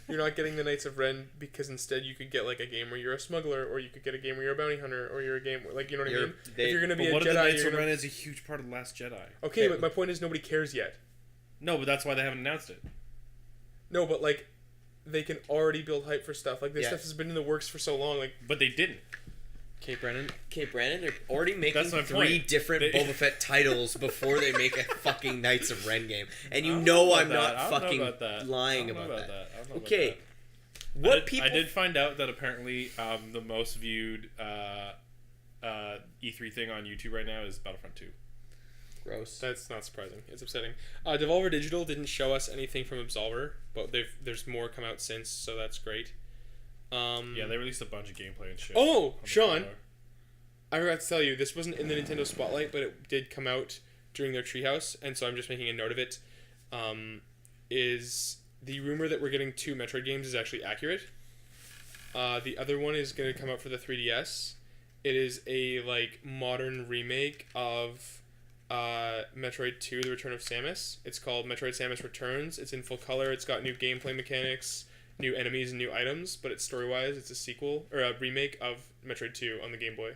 you're not getting the Knights of Ren because instead you could get like a game where you're a smuggler, or you could get a game where you're a bounty hunter, or you're a game where, like, you know what I mean. They- If you're gonna be But a what if the Jedi, Knights you're of gonna... Ren is a huge part of the Last Jedi? Okay, but my point is nobody cares yet. No, but that's why they haven't announced it. No, but like, they can already build hype for stuff. Like this Yeah. stuff has been in the works for so long. Like, But they didn't. Okay, Brandon, they're already making That's my 3 point. different They- Boba Fett titles before they make a fucking Knights of Ren game. And you I don't know about I'm that. not I don't know fucking about that. lying I don't know about that. I don't know about Okay, that. what I people... did find out that apparently the most viewed E3 thing on YouTube right now is Battlefront 2. Gross. that's not surprising. It's upsetting. Devolver Digital didn't show us anything from Absolver, but there's more come out since, so that's great. Yeah, they released a bunch of gameplay and shit. Oh, on the Sean. trailer. I forgot to tell you, this wasn't in the Nintendo Spotlight, but it did come out during their Treehouse, and so I'm just making a note of it. Is the rumor that we're getting 2 Metroid games is actually accurate. The other one is going to come out for the 3DS. It is a like modern remake of Metroid 2: The Return of Samus. It's called Metroid Samus Returns. It's in full color. It's got new gameplay mechanics, new enemies, and new items. But it's story-wise, it's a sequel or a remake of Metroid 2 on the Game Boy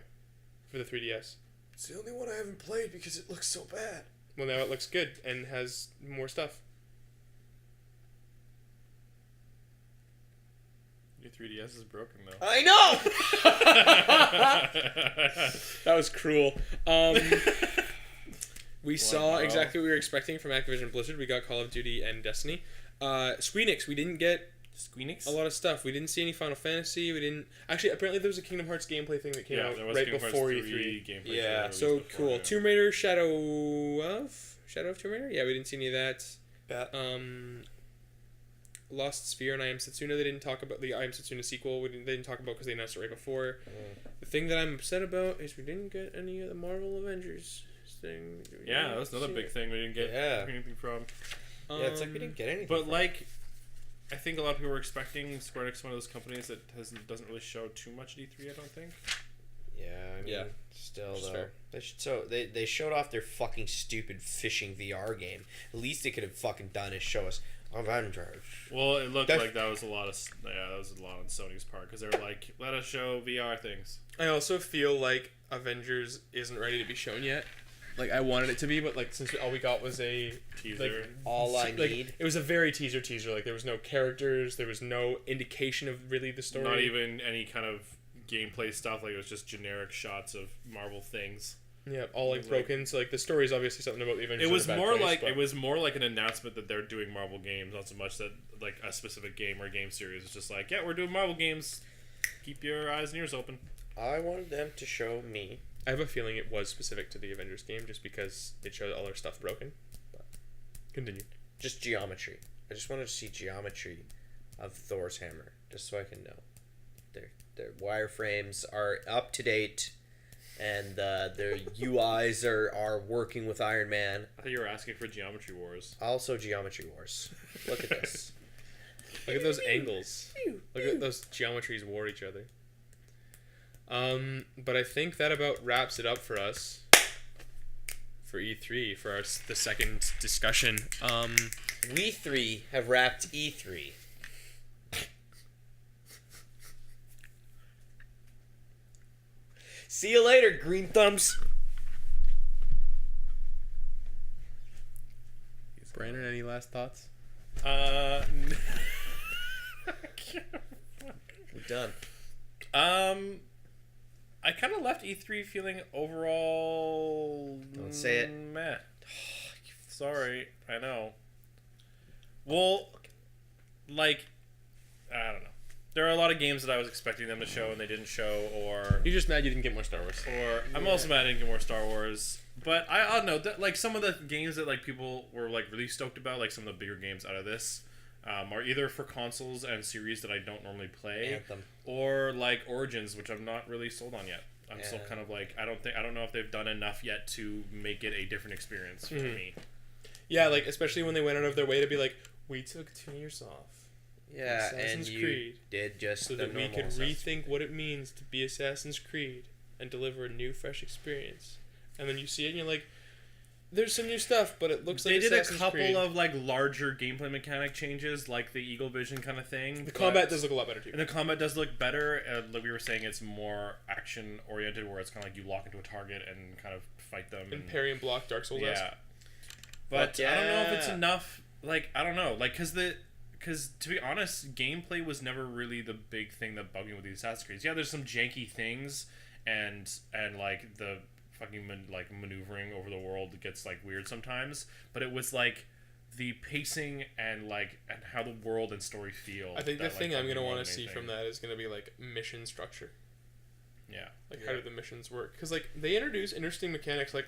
for the 3DS. It's the only one I haven't played because it looks so bad. Well, now it looks good and has more stuff. Your 3DS is broken though. I know. That was cruel. We saw exactly what we were expecting from Activision Blizzard. We got Call of Duty and Destiny. Squeenix, we didn't get Squeenix? a lot of stuff. We didn't see any Final Fantasy. We didn't... Actually, apparently there was a Kingdom Hearts gameplay thing that came out there was right Kingdom before Hearts E3. 3 gameplay Yeah, trailer So released before, cool. yeah. Tomb Raider, Shadow of Tomb Raider? Yeah, we didn't see any of that. Bat. Lost Sphere and I Am Setsuna, they didn't talk about the I Am Setsuna sequel. They didn't talk about because they announced it right before. The thing that I'm upset about is we didn't get any of the Marvel Avengers thing. Yeah, that was another big thing we didn't get anything from. Yeah, it's like we didn't get anything. But like, I think a lot of people were expecting Square Enix, one of those companies that doesn't really show too much at E3. I don't think. Yeah, I mean, Yeah. still That's though. fair. They showed off their fucking stupid fishing VR game. The least they could have fucking done is show us Avengers. Well, it looked That's- like that was a lot on Sony's part because they were like, let us show VR things. I also feel like Avengers isn't ready to be shown yet. Like, I wanted it to be, but like since all we got was a Teaser. like, All I like, need. it was a very teaser. Like, there was no characters, there was no indication of really the story. Not even any kind of gameplay stuff. Like, it was just generic shots of Marvel things. Yeah, all like broken. So like the story is obviously something about the Avengers. It was in a bad more place, like but- it was more like an announcement that they're doing Marvel games, not so much that like a specific game or game series. It's just like, yeah, we're doing Marvel games. Keep your eyes and ears open. I wanted them to show me. I have a feeling it was specific to the Avengers game, just because it showed all their stuff broken. But continue. Just geometry. I just wanted to see geometry of Thor's hammer, just so I can know their wireframes are up to date, and their UIs are working with Iron Man. I thought you were asking for Geometry Wars. Also, Geometry Wars. Look at this. Look at those angles. Look at those geometries war each other. But I think that about wraps it up for us. For E3, for the second discussion. We three have wrapped E3. See you later, green thumbs. Brandon, any last thoughts? We're done. I kind of left E3 feeling overall. Don't say it. Meh. Sorry, I know. Well, like, I don't know. There are a lot of games that I was expecting them to show and they didn't show, or You're just mad you didn't get more Star Wars. I'm also mad I didn't get more Star Wars. But I don't know, like some of the games that like people were like really stoked about, like some of the bigger games out of this, are either for consoles and series that I don't normally play, Anthem. or like Origins, which I'm not really sold on yet. I'm still Yeah. kind of like I don't know if they've done enough yet to make it a different experience for me. Yeah, like especially when they went out of their way to be like, we took 2 years off. Yeah, Assassin's and you Creed, did just so the that we normal could stuff. rethink what it means to be Assassin's Creed and deliver a new, fresh experience. And then you see it and you're like, there's some new stuff, but it looks like They did a Assassin's couple Creed. of like larger gameplay mechanic changes, like the Eagle Vision kind of thing. The combat does look a lot better too. And the combat does look better. Like we were saying, it's more action oriented, where it's kind of like you lock into a target and kind of fight them. And parry and block Dark Souls. Yeah. But Fuck I don't know if it's yeah. enough. Like I don't know. Like because to be honest, gameplay was never really the big thing that bugged me with these Assassin's Creed. Yeah, there's some janky things and like the fucking maneuvering over the world gets like weird sometimes. But it was like the pacing and how the world and story feel. I think the thing I'm gonna want to see anything. from that is gonna be like mission structure. Yeah. Like how do the missions work? Because like they introduce interesting mechanics. Like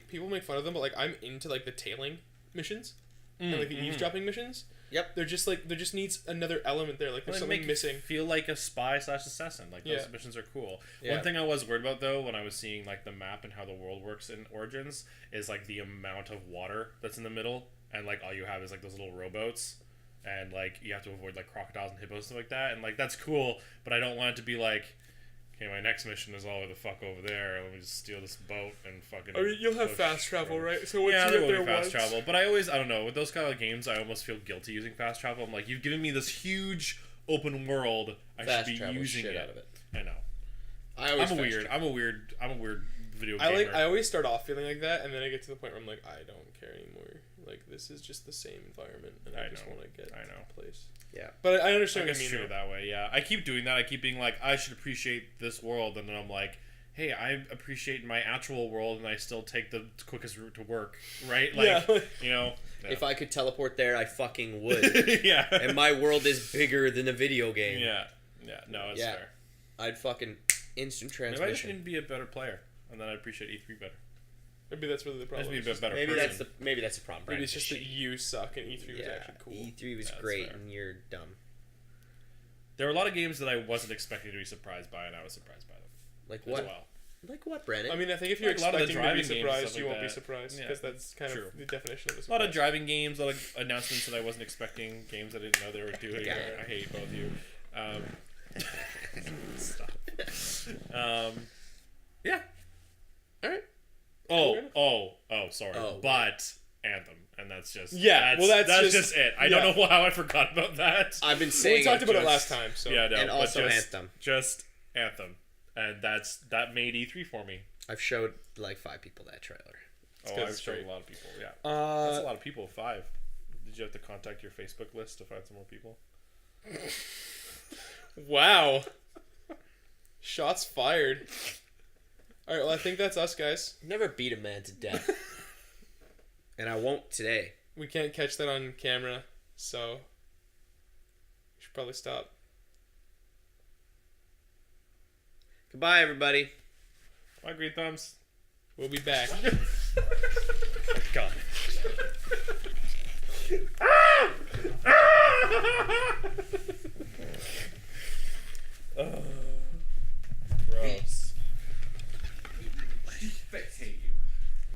people make fun of them, but like I'm into like the tailing missions and like the eavesdropping missions. Yep. There just needs another element there. Like there's Well, something make missing. You feel like a spy / assassin. Like those Yeah. missions are cool. Yeah. One thing I was worried about though, when I was seeing like the map and how the world works in Origins, is like the amount of water that's in the middle, and like all you have is like those little rowboats, and like you have to avoid like crocodiles and hippos and stuff like that, and like that's cool, but I don't want it to be like okay, my next mission is all the fuck over there. Let me just steal this boat and fucking. I mean, you'll have push fast travel, forward. right? So once Yeah, you there get will there be fast once, travel. But I don't know, with those kind of games, I almost feel guilty using fast travel. I'm like, you've given me this huge open world. I Fast should be travel using shit it. out of it. I know. I'm I'm a weird video I gamer. I always start off feeling like that, and then I get to the point where I'm like, I don't care anymore. Like, this is just the same environment, and I just know. want to get I know. to the place. Yeah. But I I understand guess what you true mean. that way, yeah. I keep doing that. I keep being like, I should appreciate this world, and then I'm like, hey, I appreciate my actual world, and I still take the quickest route to work, right? Like, Yeah. you know. Yeah. If I could teleport there, I fucking would. yeah. And my world is bigger than a video game. Yeah. Yeah. No, it's Yeah. fair. I'd fucking instant Maybe I just transmission. need to be a better player, and then I appreciate E3 better. Maybe that's really the I just problem. need to be a It's better Maybe person. that's the problem. maybe Brandon. it's just that you suck, and E3 was actually cool. E3 was That's great, fair. and you're dumb. There were a lot of games that I wasn't expecting to be surprised by, and I was surprised by them Like as what? well. Like what, Brandon? I mean, I think if you're Like a lot of the expecting to be driving games and surprised, stuff you like won't be that. surprised, Yeah. because that's kind True. of the definition of a A surprise. lot of driving games, a lot of announcements that I wasn't expecting, games I didn't know they were doing. Got it. I hate both of you. Stop. Yeah. All right. Sorry. Oh. But Anthem, and that's just Yeah, well, that's just just- it. I yeah. don't know how I forgot about that. I've been Well, saying we talked about it just- last time, so Yeah, no, and but also just, Anthem. Just Anthem, and that made E3 for me. I've showed like 5 people that trailer. It's Oh, 'cause I've it's showed great. a lot of people. Yeah, that's a Uh, lot of people. 5. Did you have to contact your Facebook list to find some more people? wow. Shots fired. All right, well, I think that's us, guys. Never beat a man to death. And I won't today. We can't catch that on camera, so we should probably stop. Goodbye, everybody. My green thumbs. We'll be back.